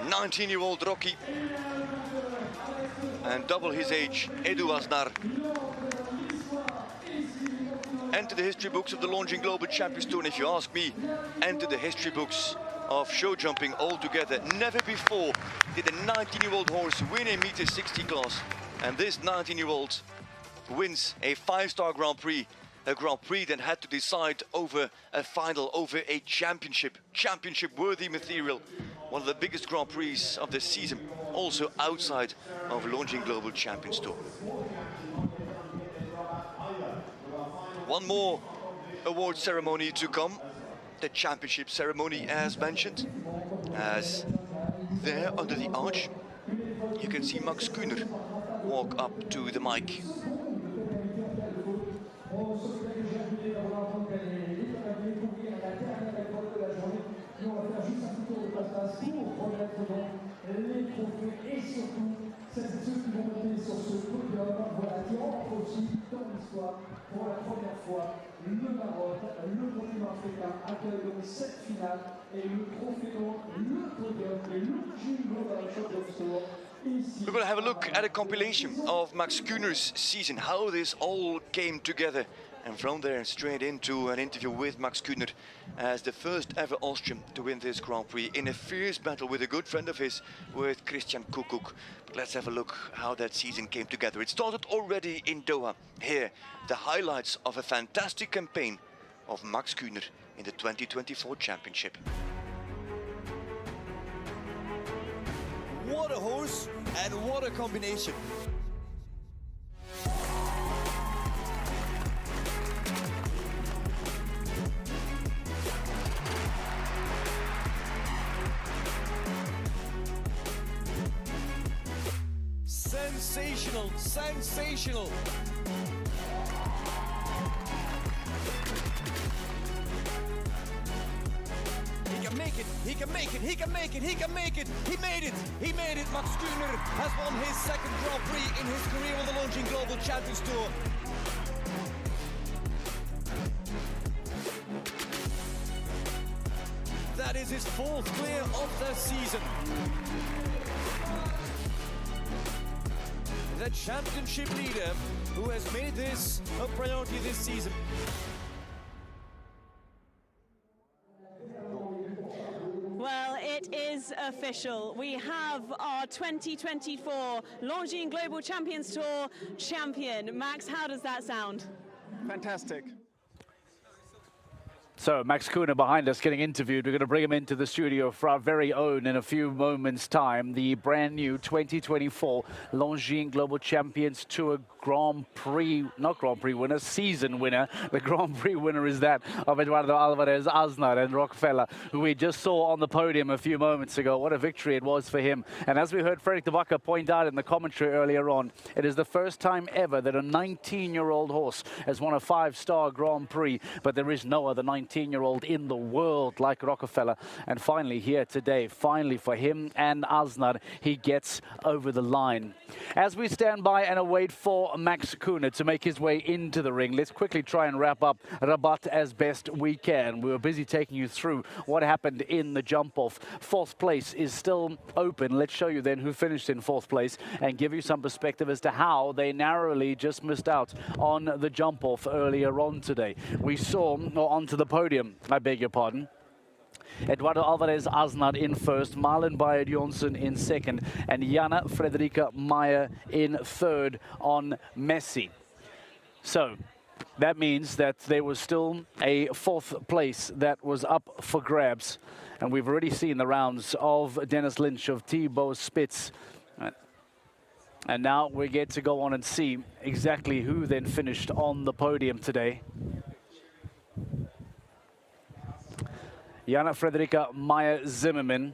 "19-year-old Rocky and double his age, Edu Aznar, enter the history books of the Launching Global Champions Tour, and if you ask me, enter the history books of show jumping altogether. Never before did a 19-year-old horse win a meter 60 class, and this 19-year-old wins a 5-star Grand Prix, a Grand Prix that had to decide over a final, over a championship worthy material. One of the biggest Grand Prix of the season, also outside of Launching Global Champions Tour. One more award ceremony to come, the championship ceremony as mentioned. As there under the arch, you can see Max Kühner walk up to the mic. Les trophées et surtout celles et ceux qui vont monter sur ce podium. Voilà, qui ont entre aussi dans l'histoire, pour la première fois, le Maroc, le continent africain accueille donc cette finale et le trophée donc, le podium et l'ultime Global Champions Tour. We're going to have a look at a compilation of Max Kühner's season, how this all came together. And from there, straight into an interview with Max Kühner as the first ever Austrian to win this Grand Prix in a fierce battle with a good friend of his, with Christian Kukuk. But let's have a look how that season came together. It started already in Doha. Here, the highlights of a fantastic campaign of Max Kühner in the 2024 championship. What a horse and what a combination. Sensational, sensational. He can make it, he can make it, he can make it, he can make it. He made it, he made it. Max Kühner has won his second Grand Prix in his career on the Longines Global Champions Tour. That is his fourth clear of the season. The championship leader who has made this a priority this season. Well, it is official. We have our 2024 Longines Global Champions Tour champion. Max, how does that sound? Fantastic. So Max Kühner behind us getting interviewed. We're going to bring him into the studio for our very own in a few moments' time. The brand new 2024 Longines Global Champions Tour Grand Prix, not Grand Prix winner, season winner. The Grand Prix winner is that of Eduardo Alvarez Aznar and Rockefeller, who we just saw on the podium a few moments ago. What a victory it was for him. And as we heard Frederik de Backer point out in the commentary earlier on, it is the first time ever that a 19-year-old horse has won a 5-star Grand Prix, but there is no other 19-year-old in the world like Rockefeller. And finally here today, finally for him and Aznar, he gets over the line. As we stand by and await for Max Kühner to make his way into the ring, let's quickly try and wrap up Rabat as best we can. We were busy taking you through what happened in the jump-off. Fourth place is still open. Let's show you then who finished in fourth place and give you some perspective as to how they narrowly just missed out on the jump-off earlier on today. We saw, or onto the podium, I beg your pardon, Eduardo Alvarez Aznar in first, Marlon Bayard Jonsson in second, and Jana Fredrika Meyer in third on Messi. So that means that there was still a fourth place that was up for grabs. And we've already seen the rounds of Dennis Lynch, of Thibaut Spitz. And now we get to go on and see exactly who then finished on the podium today. Jana Fredrika Meyer Zimmerman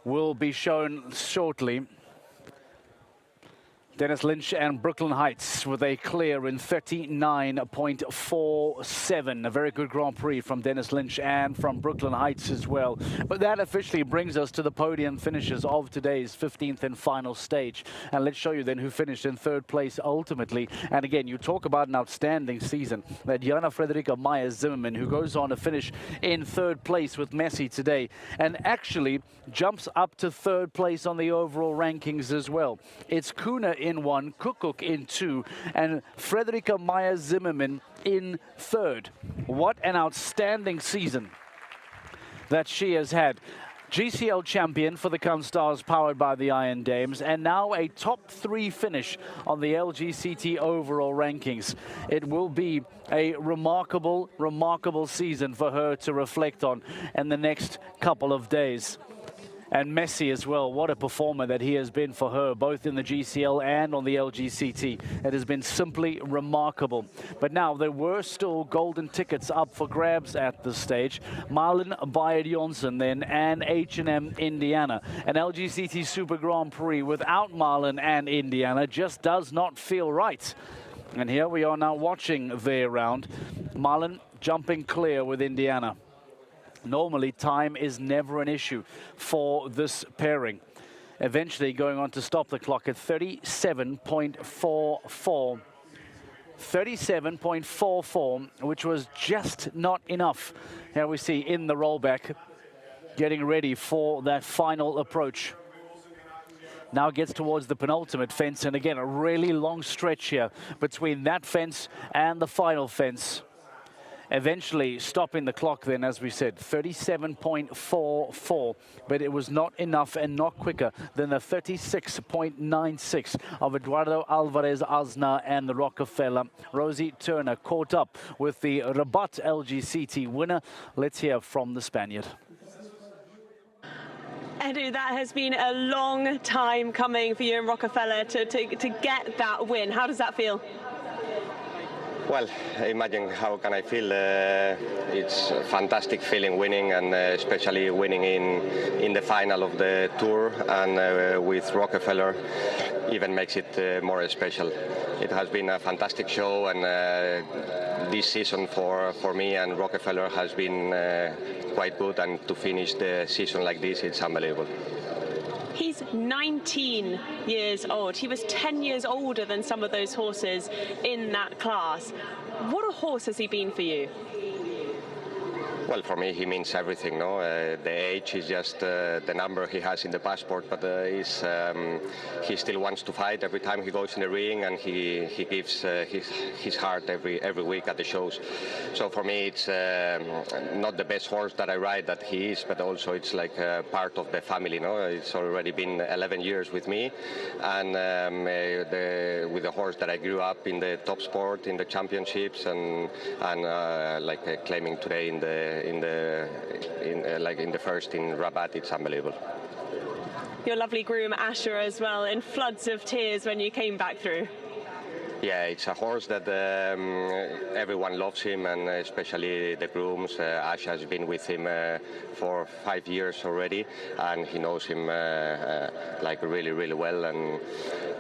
will be shown shortly. Dennis Lynch and Brooklyn Heights with a clear in 39.47. A very good Grand Prix from Dennis Lynch and from Brooklyn Heights as well. But that officially brings us to the podium finishes of today's 15th and final stage. And let's show you then who finished in third place ultimately. And again, you talk about an outstanding season. That Jana Fredrika Meyer Zimmerman, who goes on to finish in third place with Messi today, and actually jumps up to third place on the overall rankings as well. It's Kühner in one, Kukuk in two, and Fredrika Meyer Zimmerman in third. What an outstanding season that she has had. GCL champion for the Stars powered by the Iron Dames, and now a top 3 finish on the LGCT overall rankings. It will be a remarkable, remarkable season for her to reflect on in the next couple of days. And Messi as well, what a performer that he has been for her, both in the GCL and on the LGCT. It has been simply remarkable. But now there were still golden tickets up for grabs at this stage. Marlon Bayard Jonsson then, and H&M Indiana. An LGCT Super Grand Prix without Marlon and Indiana just does not feel right. And here we are now watching their round. Marlon jumping clear with Indiana. Normally, time is never an issue for this pairing. Eventually going on to stop the clock at 37.44. 37.44, which was just not enough. Here we see in the rollback, getting ready for that final approach. Now gets towards the penultimate fence, and again, a really long stretch here between that fence and the final fence. Eventually stopping the clock then, as we said, 37.44, but it was not enough and not quicker than the 36.96 of Eduardo Alvarez Aznar and the Rockefeller. Rosie Turner caught up with the Rabat LGCT winner. Let's hear from the Spaniard. Edu, that has been a long time coming for you and Rockefeller to get that win. How does that feel? Well, imagine how can I feel. It's a fantastic feeling winning, and especially winning in the final of the tour, and with Rockefeller even makes it more special. It has been a fantastic show, and this season for me and Rockefeller has been quite good, and to finish the season like this, it's unbelievable. He's 19 years old. He was 10 years older than some of those horses in that class. What a horse has he been for you? Well, for me, he means everything. No, the age is just the number he has in the passport, but he still wants to fight every time he goes in the ring, and he gives his heart every week at the shows. So for me, it's not the best horse that I ride that he is, but also it's like part of the family. No, it's already been 11 years with me, and with the horse that I grew up in the top sport, in the championships, and like claiming today in the first in Rabat, it's unbelievable. Your lovely groom Asher as well, in floods of tears when you came back through. Yeah, it's a horse that everyone loves him, and especially the grooms. Asher has been with him for 5 years already, and he knows him like really well. And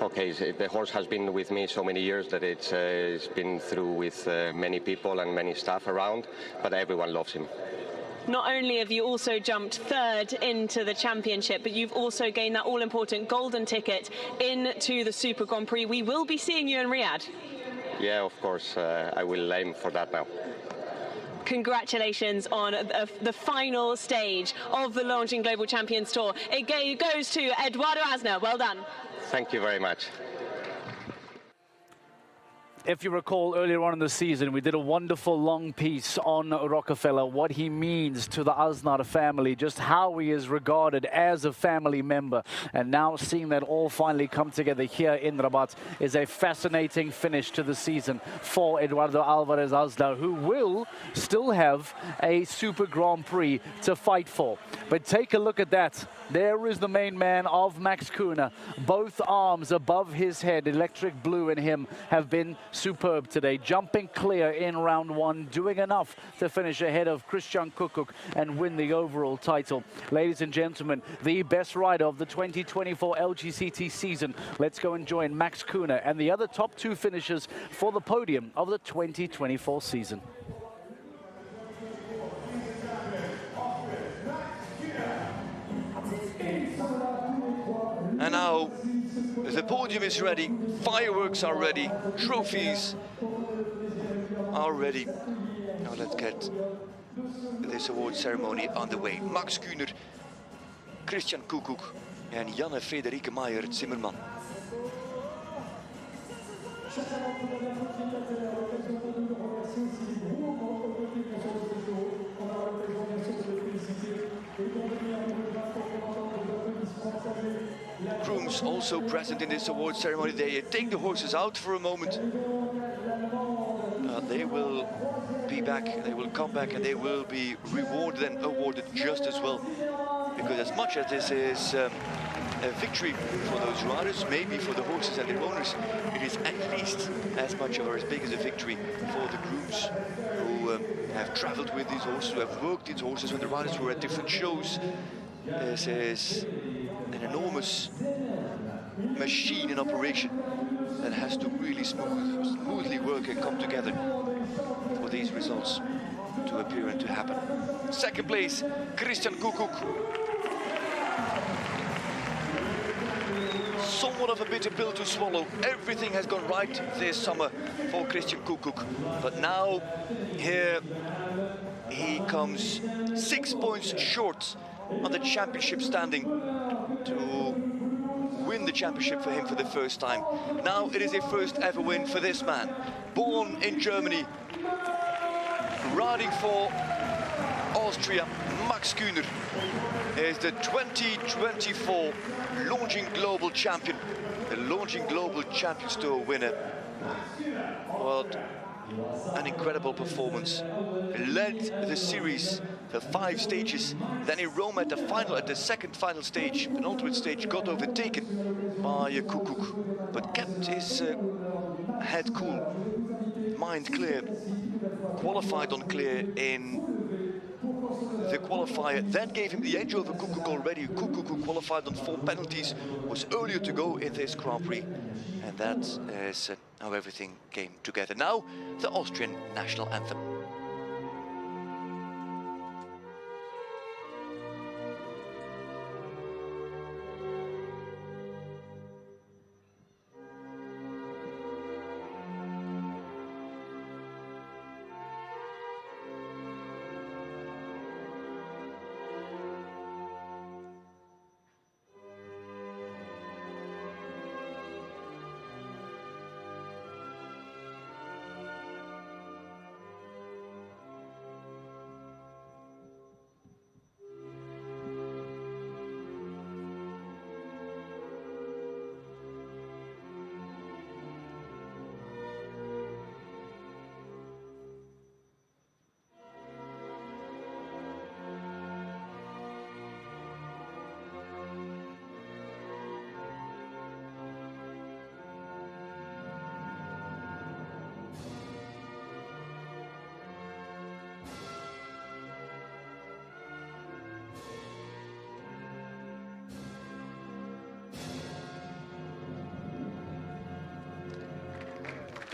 okay, the horse has been with me so many years that it's been through with many people and many staff around, but everyone loves him. Not only have you also jumped third into the championship, but you've also gained that all-important golden ticket into the Super Grand Prix. We will be seeing you in Riyadh. Yeah, of course. I will aim for that now. Congratulations on the final stage of the Longines Global Champions Tour. It goes to Eduardo Aznar. Well done. Thank you very much. If you recall, earlier on in the season, we did a wonderful long piece on Rockefeller, what he means to the Aznar family, just how he is regarded as a family member. And now seeing that all finally come together here in Rabat is a fascinating finish to the season for Eduardo Alvarez Aznar, who will still have a Super Grand Prix to fight for. But take a look at that. There is the main man of Max Kühner. Both arms above his head, electric blue and him, have been superb today, jumping clear in round one, doing enough to finish ahead of Christian Kukuk and win the overall title. Ladies and gentlemen, the best rider of the 2024 LGCT season. Let's go and join Max Kühner and the other top two finishers for the podium of the 2024 season. And now the podium is ready, fireworks are ready, trophies are ready. Now let's get this award ceremony on the way. Max Kühner, Christian Kukuk and Janne Frederike Meijer-Zimmermann. Grooms also present in this award ceremony. They take the horses out for a moment. They will be back, they will come back, and they will be rewarded and awarded just as well. Because as much as this is a victory for those riders, maybe for the horses and their owners, it is at least as much or as big as a victory for the grooms who have traveled with these horses, who have worked these horses when the riders were at different shows. This is an enormous machine in operation that has to really smoothly work and come together for these results to appear and to happen. Second place, Christian Kukuk. Son somewhat of a bitter pill to swallow. Everything has gone right this summer for Christian Kukuk. But now, here, he comes 6 points short on the championship standing to win the championship for him for the first time. Now it is a first ever win for this man. Born in Germany, riding for Austria, Max Kühner is the 2024 Longines Global Champion, the Longines Global Champions Tour winner. What an incredible performance. He led the series for 5 stages. Then in Rome at the second final stage, penultimate stage, got overtaken by Kukuk, but kept his head cool, mind clear, qualified on clear in the qualifier. That gave him the edge over Kukuk already. Kukuk, who qualified on 4 penalties, was earlier to go in this Grand Prix. And that is how everything came together. Now, the Austrian national anthem.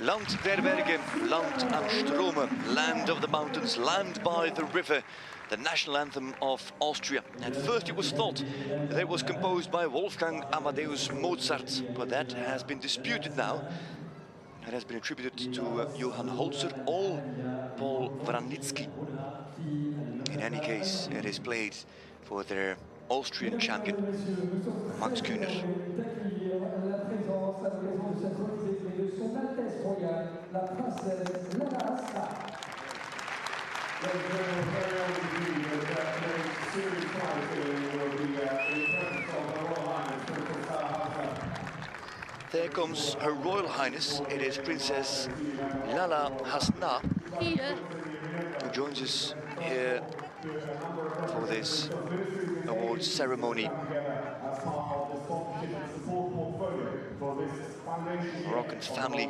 Land der Berge, Land am Strome, land of the mountains, land by the river, the national anthem of Austria. At first it was thought that it was composed by Wolfgang Amadeus Mozart, but that has been disputed now. It has been attributed to Johann Holzer or Paul Wranitzky. In any case, it is played for their Austrian champion, Max Kühner. There comes Her Royal Highness. It is Princess Lala Hasna, who joins us here for this awards ceremony. Moroccan family,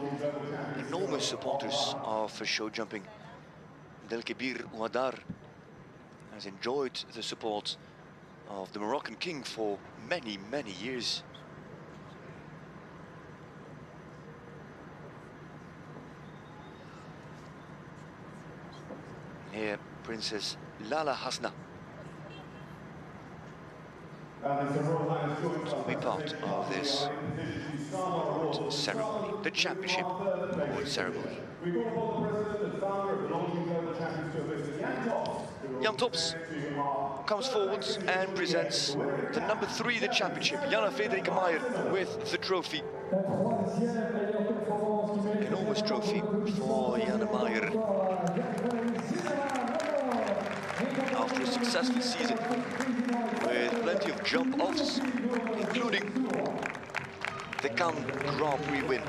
enormous supporters of show jumping. Delkebir Ouaddar has enjoyed the support of the Moroccan king for many, many years. Here, Princess Lala Hasna will be part of this award ceremony, the championship award ceremony. Jan Tops comes forward and presents the number 3 the championship, Jana Frederike Meijer, with the trophy. Enormous trophy for Jana Meijer. After a successful season with plenty of jump-offs, including the Cannes Grand Prix win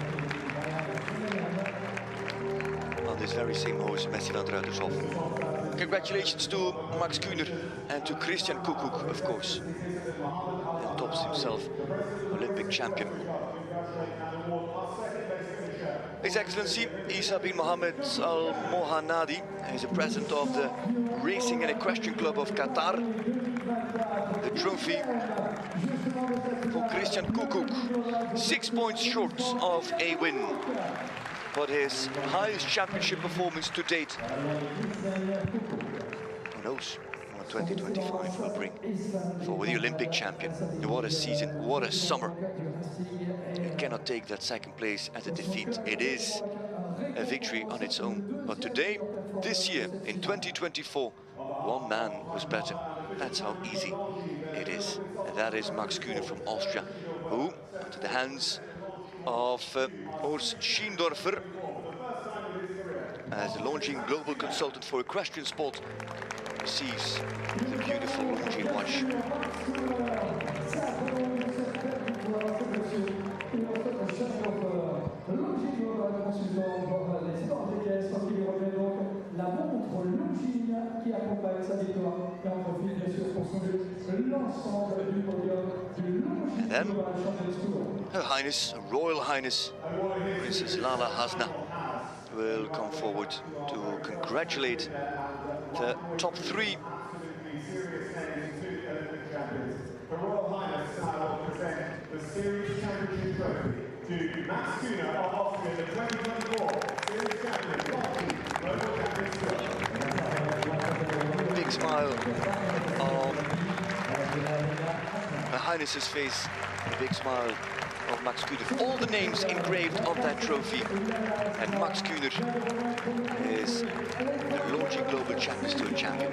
on this very same horse, Messi van der Ruitershof. Congratulations to Max Kühner and to Christian Kukuk, of course. And Tops himself, Olympic champion. His Excellency Isa bin Mohammed Al Mohanadi is the president of the Racing and Equestrian Club of Qatar. The trophy for Christian Kukuk, 6 points short of a win, but his highest championship performance to date. Who knows what 2025 will bring for the Olympic champion. What a season, what a summer. You cannot take that second place as a defeat. It is a victory on its own. But today, this year, in 2024, one man was better. That's how easy it is. And that is Max Kühner from Austria, who, into the hands of Urs Schiendorfer, as the Longines Global Consultant for Equestrian Sport, receives the beautiful Longines watch. And then, Her Highness, Royal Highness, Princess Lala Hasna, will come forward to congratulate the top three. Her Royal Highness will present the Series Championship Trophy to Max Kühner of Austria, the 2024 Series Champion, Global Champions Tour. Big smile on Her Highness's face, a big smile of Max Kühner. All the names engraved on that trophy, and Max Kühner is the Longines Global Champions Tour champion.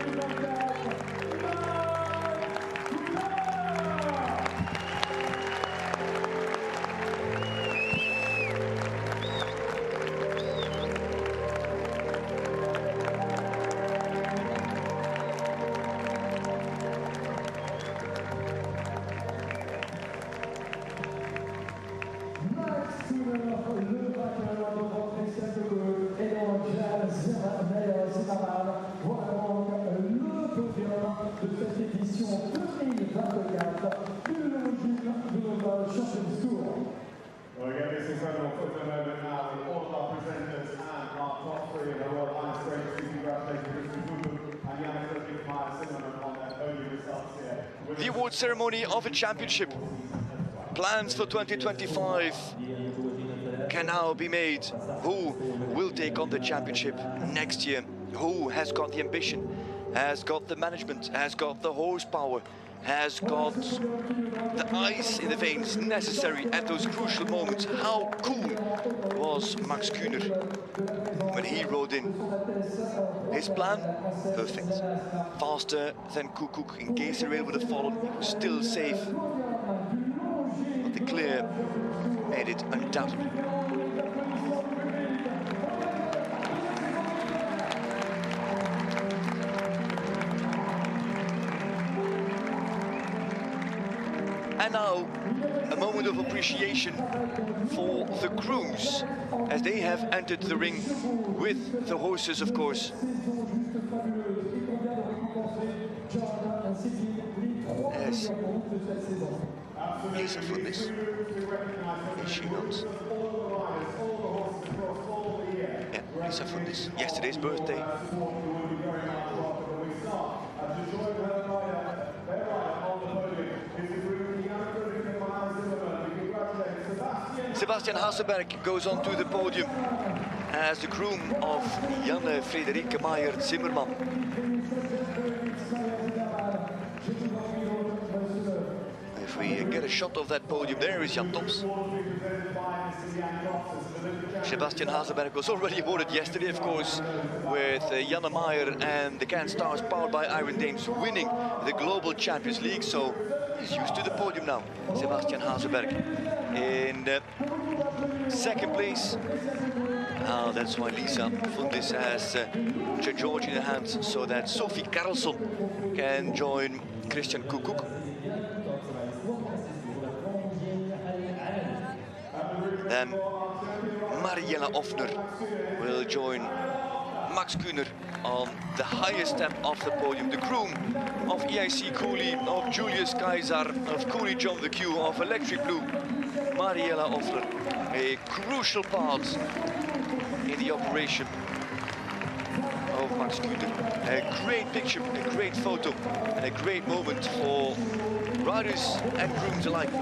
The award ceremony of a championship. Plans for 2025 can now be made. Who will take on the championship next year? Who has got the ambition, has got the management, has got the horsepower, has got the ice in the veins necessary at those crucial moments? How cool was Max Kühner when he rode in? His plan? Perfect. Faster than Kukuk. In case the rail would have fallen, he was still safe. But the clear made it undoubtedly. And now, a moment of appreciation for the grooms, as they have entered the ring with the horses, of course. Yes. Lisa Fundis. Is she not? Yeah, Lisa Fundis. Yesterday's birthday. Sebastian Hasselberg goes on to the podium as the groom of Janne Frederike Meyer-Zimmermann. If we get a shot of that podium, there is Jan Toms. Sebastian Hasselberg was already awarded yesterday, of course, with Janne Meyer and the Can Stars powered by Iron Dames winning the Global Champions League, so he's used to the podium now. Sebastian Hasselberg in second place. Now that's why Lisa Fundis has George in her hands, so that Sophie Karlsson can join Christian Kukuk. Then Mariella Offner will join Max Kühner on the highest step of the podium. The groom of EIC Cooley, of Julius Kaiser, of Cooley John the Q, of Electric Blue, Mariella Offner, a crucial part in the operation of Max Kühner. A great picture, a great photo, and a great moment for riders and grooms alike.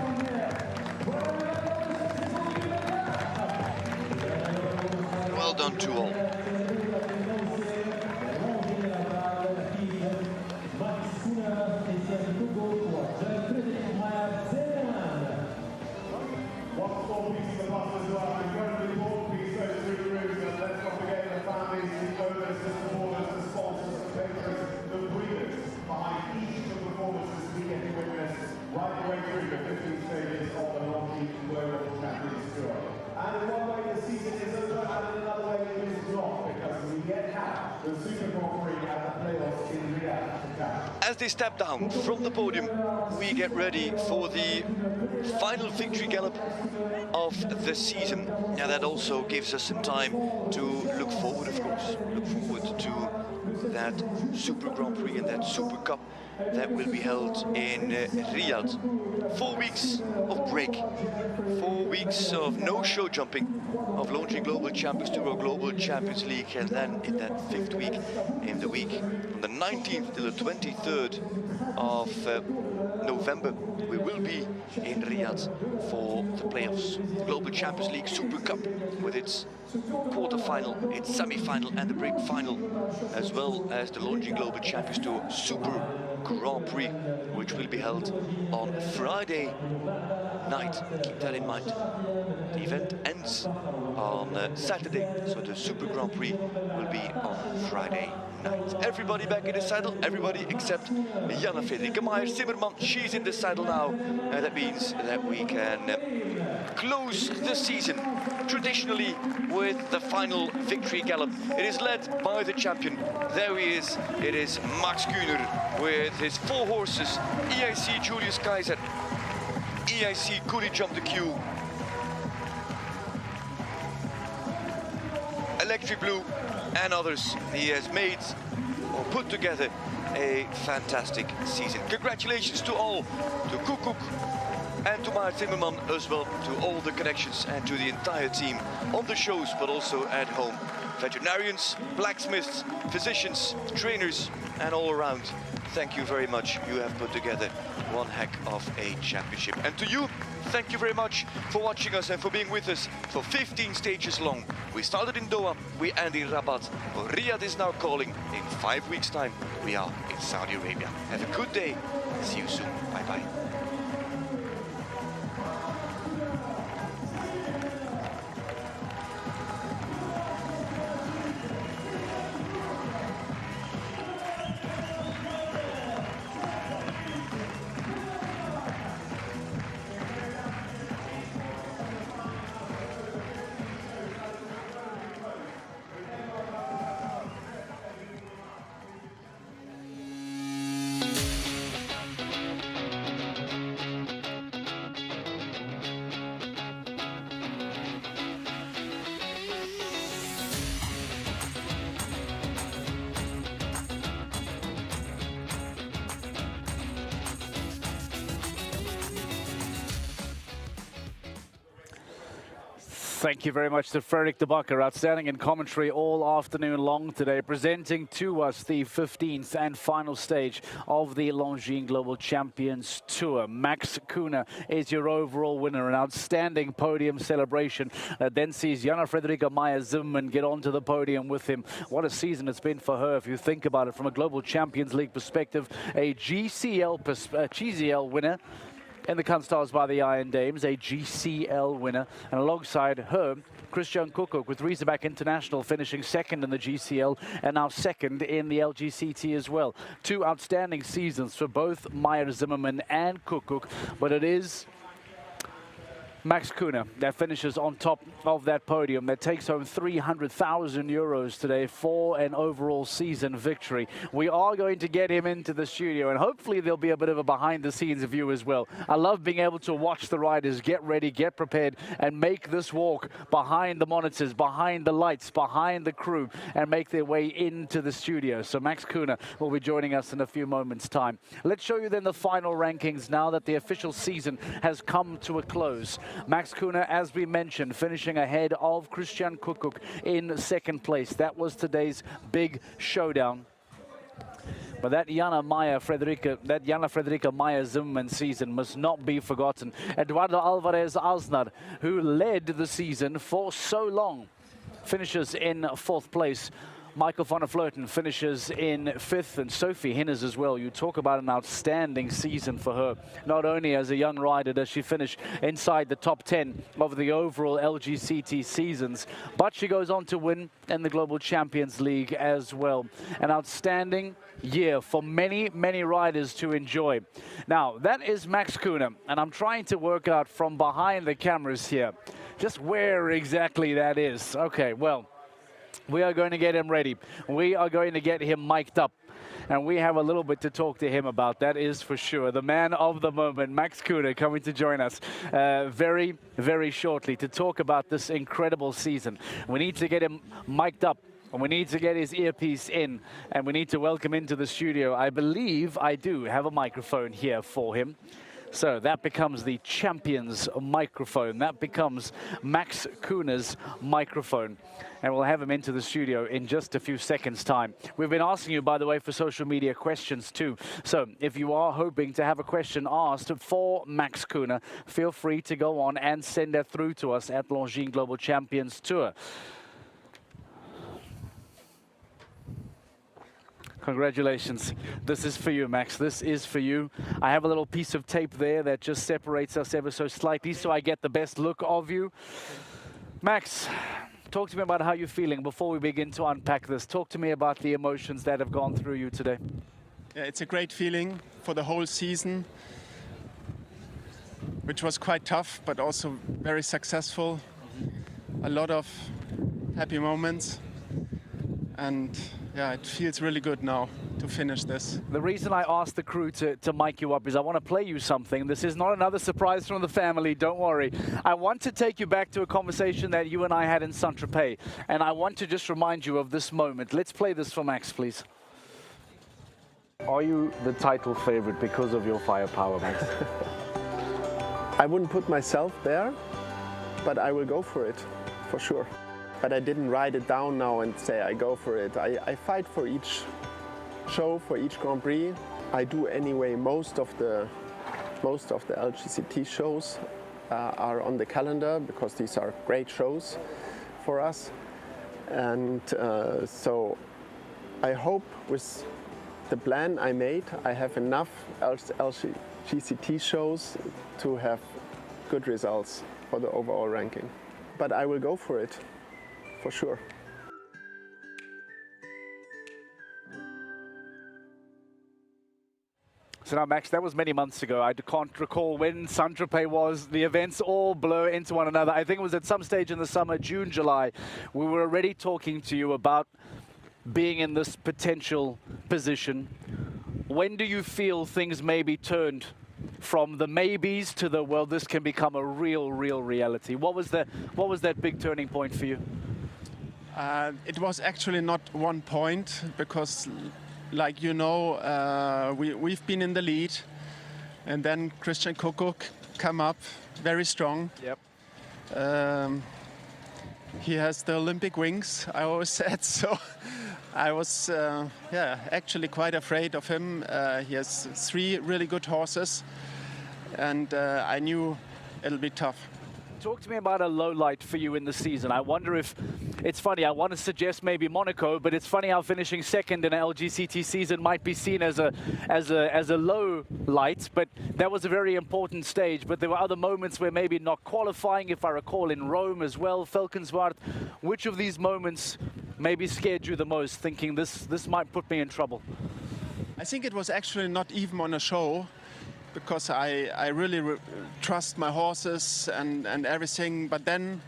Well done to all. small piece of the puzzle as well. Incredibly important piece goes through the room, but let's not forget the families, the owners, the supporters, the sponsors, the patrons, the breeders behind each of the performances we get to witness right the way through the 15 stages of the Longines Global Champions Tour. And in one way the season is over, and in another way it is not, because we yet have the Super Grand Prix and the playoffs in Riyadh to come. As they step down from the podium, we get ready for the final victory gallop of the season. Now that also gives us some time to look forward, of course, look forward to that Super Grand Prix and that Super Cup that will be held in Riyadh. 4 weeks of break, 4 weeks of no show jumping, of launching Global Champions Tour or Global Champions League, and then in that 5th week, in the week from the 19th to the 23rd of November, we will be in Riyadh for the playoffs. The Global Champions League Super Cup with its quarter-final, its semi-final and the break final, as well as the launching Global Champions Tour Super Grand Prix, which will be held on Friday night. Keep that in mind. The event ends on Saturday, so the Super Grand Prix will be on Friday night. Everybody back in the saddle, everybody except Jana Fredrika Meyer-Zimmermann. She's in the saddle now, and that means that we can close the season traditionally with the final victory gallop. It is led by the champion. There he is. It is Max Kühner with his 4 horses: EIC Julius Kaiser, EIC Kuli Jump the Q, Electric Blue, and others. He has made or put together a fantastic season. Congratulations to all, to Kukuk and to Meyer-Zimmermann as well, to all the connections and to the entire team on the shows, but also at home. Veterinarians, blacksmiths, physicians, trainers, and all around. Thank you very much. You have put together one heck of a championship. And to you, thank you very much for watching us and for being with us for 15 stages long. We started in Doha, we end in Rabat. Well, Riyadh is now calling. In 5 weeks' time, we are in Saudi Arabia. Have a good day. See you soon. Bye-bye. Thank you very much to Frederik de Backer, outstanding in commentary all afternoon long today, presenting to us the 15th and final stage of the Longines Global Champions Tour. Max Kühner is your overall winner, an outstanding podium celebration that then sees Jana Fredrika Meyer-Zimmermann get onto the podium with him. What a season it's been for her, if you think about it from a Global Champions League perspective. A GCL winner in the Kunsthaus by the Iron Dames, a GCL winner, and alongside her, Christian Kukuk with Razorback International finishing second in the GCL and now second in the LGCT as well. 2 outstanding seasons for both Meyer-Zimmermann and Kukuk, but it is Max Kühner that finishes on top of that podium, that takes home 300,000 euros today for an overall season victory. We are going to get him into the studio, and hopefully there'll be a bit of a behind-the-scenes view as well. I love being able to watch the riders get ready, get prepared, and make this walk behind the monitors, behind the lights, behind the crew, and make their way into the studio. So Max Kühner will be joining us in a few moments' time. Let's show you then the final rankings now that the official season has come to a close. Max Kühner, as we mentioned, finishing ahead of Christian Kukuk in second place. That was today's big showdown. But that Jana Fredrika Meyer-Zimmermann season must not be forgotten. Eduardo Alvarez Aznar, who led the season for so long, finishes in 4th place. Michael van der Vleuten finishes in 5th, and Sophie Hinners as well. You talk about an outstanding season for her. Not only as a young rider does she finish inside the top 10 of the overall LGCT seasons, but she goes on to win in the Global Champions League as well. An outstanding year for many, many riders to enjoy. Now, that is Max Kühner, and I'm trying to work out from behind the cameras here just where exactly that is. Okay, well, we are going to get him ready. We are going to get him mic'd up. And we have a little bit to talk to him about, that is for sure. The man of the moment, Max Kühner, coming to join us very, very shortly to talk about this incredible season. We need to get him mic'd up, and we need to get his earpiece in, and we need to welcome into the studio. I believe I do have a microphone here for him. So that becomes the champion's microphone. That becomes Max Kühner's microphone. And we'll have him into the studio in just a few seconds' time. We've been asking you, by the way, for social media questions too. So if you are hoping to have a question asked for Max Kühner, feel free to go on and send that through to us at Longines Global Champions Tour. Congratulations. This is for you, Max. This is for you. I have a little piece of tape there that just separates us ever so slightly so I get the best look of you. Max, talk to me about how you're feeling before we begin to unpack this. Talk to me about the emotions that have gone through you today. Yeah, it's a great feeling for the whole season, which was quite tough, but also very successful. A lot of happy moments. And yeah, it feels really good now to finish this. The reason I asked the crew to mic you up is I want to play you something. This is not another surprise from the family, don't worry. I want to take you back to a conversation that you and I had in Saint-Tropez, and I want to just remind you of this moment. Let's play this for Max, please. Are you the title favorite because of your firepower, Max? I wouldn't put myself there, but I will go for it, for sure. But I didn't write it down now and say I go for it. I fight for each show, for each Grand Prix. I do anyway. Most of the LGCT shows are on the calendar because these are great shows for us. And so I hope with the plan I made, I have enough LGCT shows to have good results for the overall ranking. But I will go for it. For sure. So now, Max, that was many months ago. I can't recall when Saint-Tropez was. The events all blur into one another. I think it was at some stage in the summer, June, July. We were already talking to you about being in this potential position. When do you feel things maybe turned from the maybes to the, well, this can become a real reality? What was that big turning point for you? It was actually not one point because, like you know, we've been in the lead, and then Christian Kukuk come up very strong. Yep. He has the Olympic wings, I always said, so I was actually quite afraid of him. He has 3 really good horses, and I knew it'll be tough. Talk to me about a low light for you in the season. I wonder if, it's funny, I want to suggest maybe Monaco, but it's funny how finishing second in an LGCT season might be seen as a low light, but that was a very important stage. But there were other moments where maybe not qualifying, if I recall, in Rome as well, Valkenswaard. Which of these moments maybe scared you the most, thinking this might put me in trouble? I think it was actually not even on a show, because I really trust my horses and everything. But then,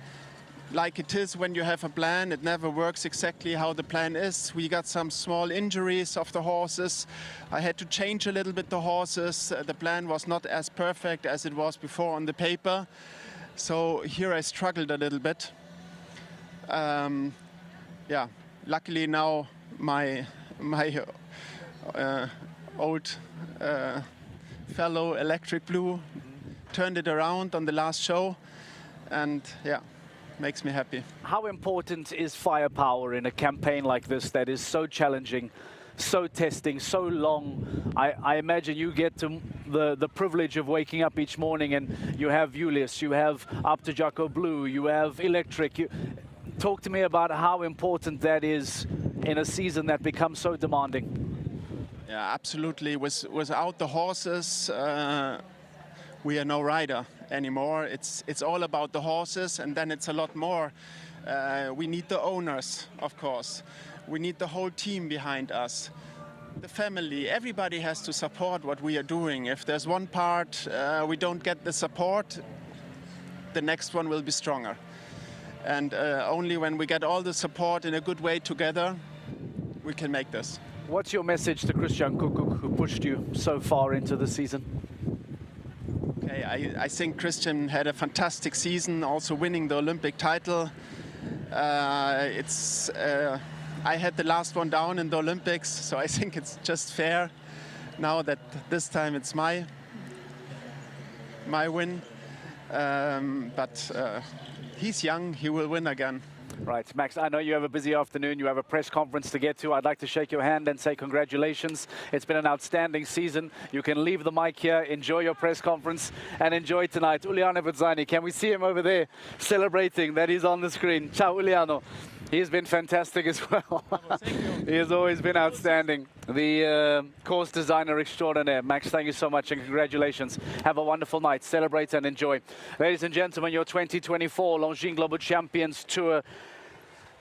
like it is when you have a plan, it never works exactly how the plan is. We got some small injuries of the horses. I had to change a little bit the horses. The plan was not as perfect as it was before on the paper. So here I struggled a little bit. Yeah, luckily now my old fellow Electric Blue turned it around on the last show, and yeah, makes me happy. How important is firepower in a campaign like this that is so challenging, so testing, so long? I imagine you get to the privilege of waking up each morning and you have Julius, you have Up to Jacko Blue, you have Electric. Talk to me about how important that is in a season that becomes so demanding. Yeah, absolutely. Without the horses, we are no rider anymore. It's all about the horses, and then it's a lot more. We need the owners, of course. We need the whole team behind us. The family, everybody has to support what we are doing. If there's one part we don't get the support, the next one will be stronger. And only when we get all the support in a good way together, we can make this. What's your message to Christian Kukuk, who pushed you so far into the season? Okay, I think Christian had a fantastic season, also winning the Olympic title. I had the last one down in the Olympics, so I think it's just fair now that this time it's my win. But he's young, he will win again. Right, Max, I know you have a busy afternoon. You have a press conference to get to. I'd like to shake your hand and say congratulations. It's been an outstanding season. You can leave the mic here, enjoy your press conference, and enjoy tonight. Uliano Budzani, can we see him over there celebrating that he's on the screen? Ciao, Uliano. He's been fantastic as well. He has always been outstanding. The course designer extraordinaire. Max, thank you so much and congratulations. Have a wonderful night. Celebrate and enjoy. Ladies and gentlemen, your 2024 Longines Global Champions Tour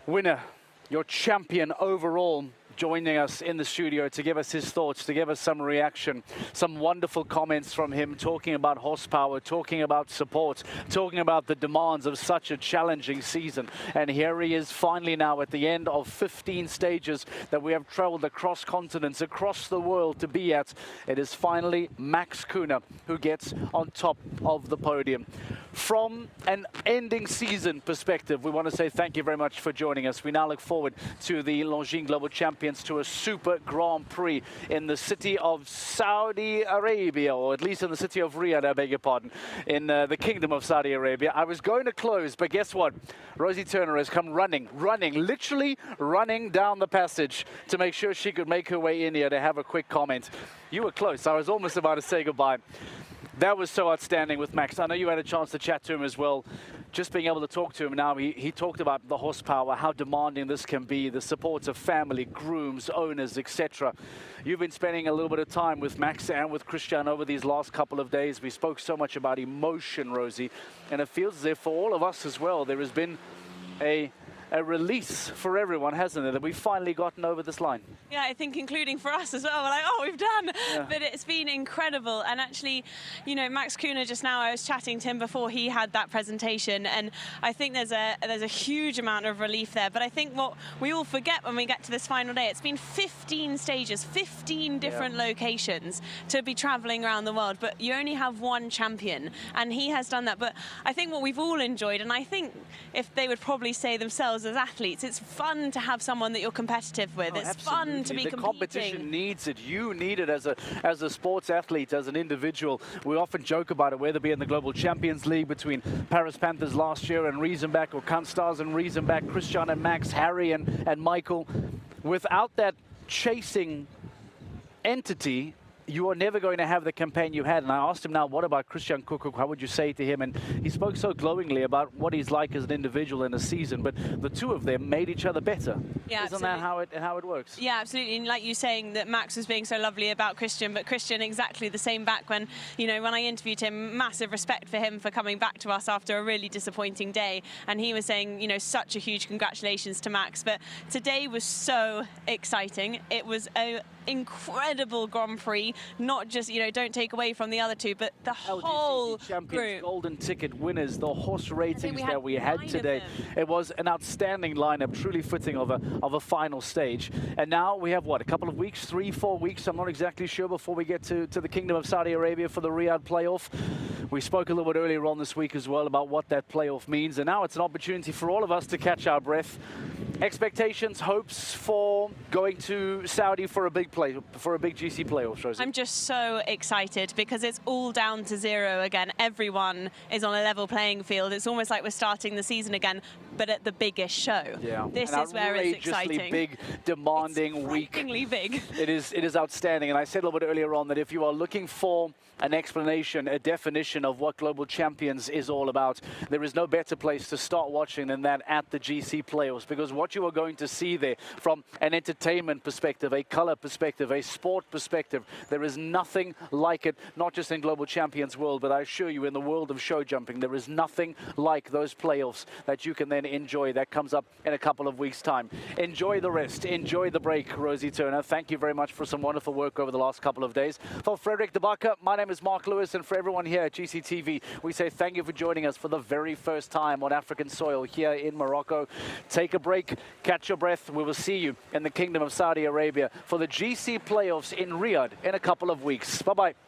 winner, your champion overall, joining us in the studio to give us his thoughts, to give us some reaction, some wonderful comments from him, talking about horsepower, talking about support, talking about the demands of such a challenging season. And here he is finally now at the end of 15 stages that we have traveled across continents, across the world to be at. It is finally Max Kühner who gets on top of the podium. From an ending season perspective, we want to say thank you very much for joining us. We now look forward to the Longines Global Champions to a Super Grand Prix in the city of Saudi Arabia, or at least in the city of Riyadh, I beg your pardon, in the Kingdom of Saudi Arabia. I was going to close, but guess what? Rosie Turner has come literally running down the passage to make sure she could make her way in here to have a quick comment. You were close. I was almost about to say goodbye. That was so outstanding with Max. I know you had a chance to chat to him as well. Just being able to talk to him now, he talked about the horsepower, how demanding this can be, the support of family, grooms, owners, etc. You've been spending a little bit of time with Max and with Christian over these last couple of days. We spoke so much about emotion, Rosie, and it feels as if for all of us as well, there has been a release for everyone, hasn't it, that we've finally gotten over this line? Yeah, I think including for us as well. We're like, oh, we've done. Yeah. But it's been incredible. And actually, you know, Max Kühner just now, I was chatting to him before he had that presentation, and I think there's a huge amount of relief there. But I think what we all forget when we get to this final day, it's been 15 stages, 15 different locations to be traveling around the world, but you only have one champion, and he has done that. But I think what we've all enjoyed, and I think if they would probably say themselves as athletes, it's fun to have someone that you're competitive with. Oh, it's absolutely. fun to be the competing. Competition needs it. You need it as a sports athlete, as an individual. We often joke about it, whether it be in the Global Champions League between Paris Panthers last year and Riesenbach, or Kanstars and Riesenbach, Christian and Max, Harry and Michael. Without that chasing entity, you are never going to have the campaign you had. And I asked him now, what about Christian Kukuk? How would you say to him? And he spoke so glowingly about what he's like as an individual in a season. But the two of them made each other better. Yeah, Isn't absolutely. that how it works? Yeah, absolutely. And like you saying that Max was being so lovely about Christian, but Christian exactly the same back when, you know, when I interviewed him, massive respect for him for coming back to us after a really disappointing day. And he was saying, you know, such a huge congratulations to Max. But today was so exciting. It was an incredible Grand Prix. Not just, you know, don't take away from the other two, but the whole champions, group. golden ticket winners, the horse ratings that we had 9 today. It was an outstanding lineup, truly fitting of a final stage. And now we have what, a couple of weeks, 3-4 weeks, I'm not exactly sure, before we get to the Kingdom of Saudi Arabia for the Riyadh playoff. We spoke a little bit earlier on this week as well about what that playoff means, and now it's an opportunity for all of us to catch our breath. Expectations, hopes for going to Saudi for a big GC playoff, Rosie? I'm just so excited because it's all down to zero again. Everyone is on a level playing field. It's almost like we're starting the season again, but at the biggest show. Yeah. This is where it's exciting. Big, demanding week. Frighteningly big. It is outstanding. And I said a little bit earlier on that if you are looking for an explanation, a definition of what Global Champions is all about, there is no better place to start watching than that at the GC playoffs, because what what you are going to see there from an entertainment perspective, a color perspective, a sport perspective, there is nothing like it, not just in Global Champions World, but I assure you in the world of show jumping, there is nothing like those playoffs that you can then enjoy. That comes up in a couple of weeks' time. Enjoy the rest, enjoy the break, Rosie Turner. Thank you very much for some wonderful work over the last couple of days. For Frederick de Backer, my name is Mark Lewis, and for everyone here at GCTV, we say thank you for joining us for the very first time on African soil here in Morocco. Take a break, catch your breath. We will see you in the Kingdom of Saudi Arabia for the GC playoffs in Riyadh in a couple of weeks. Bye-bye.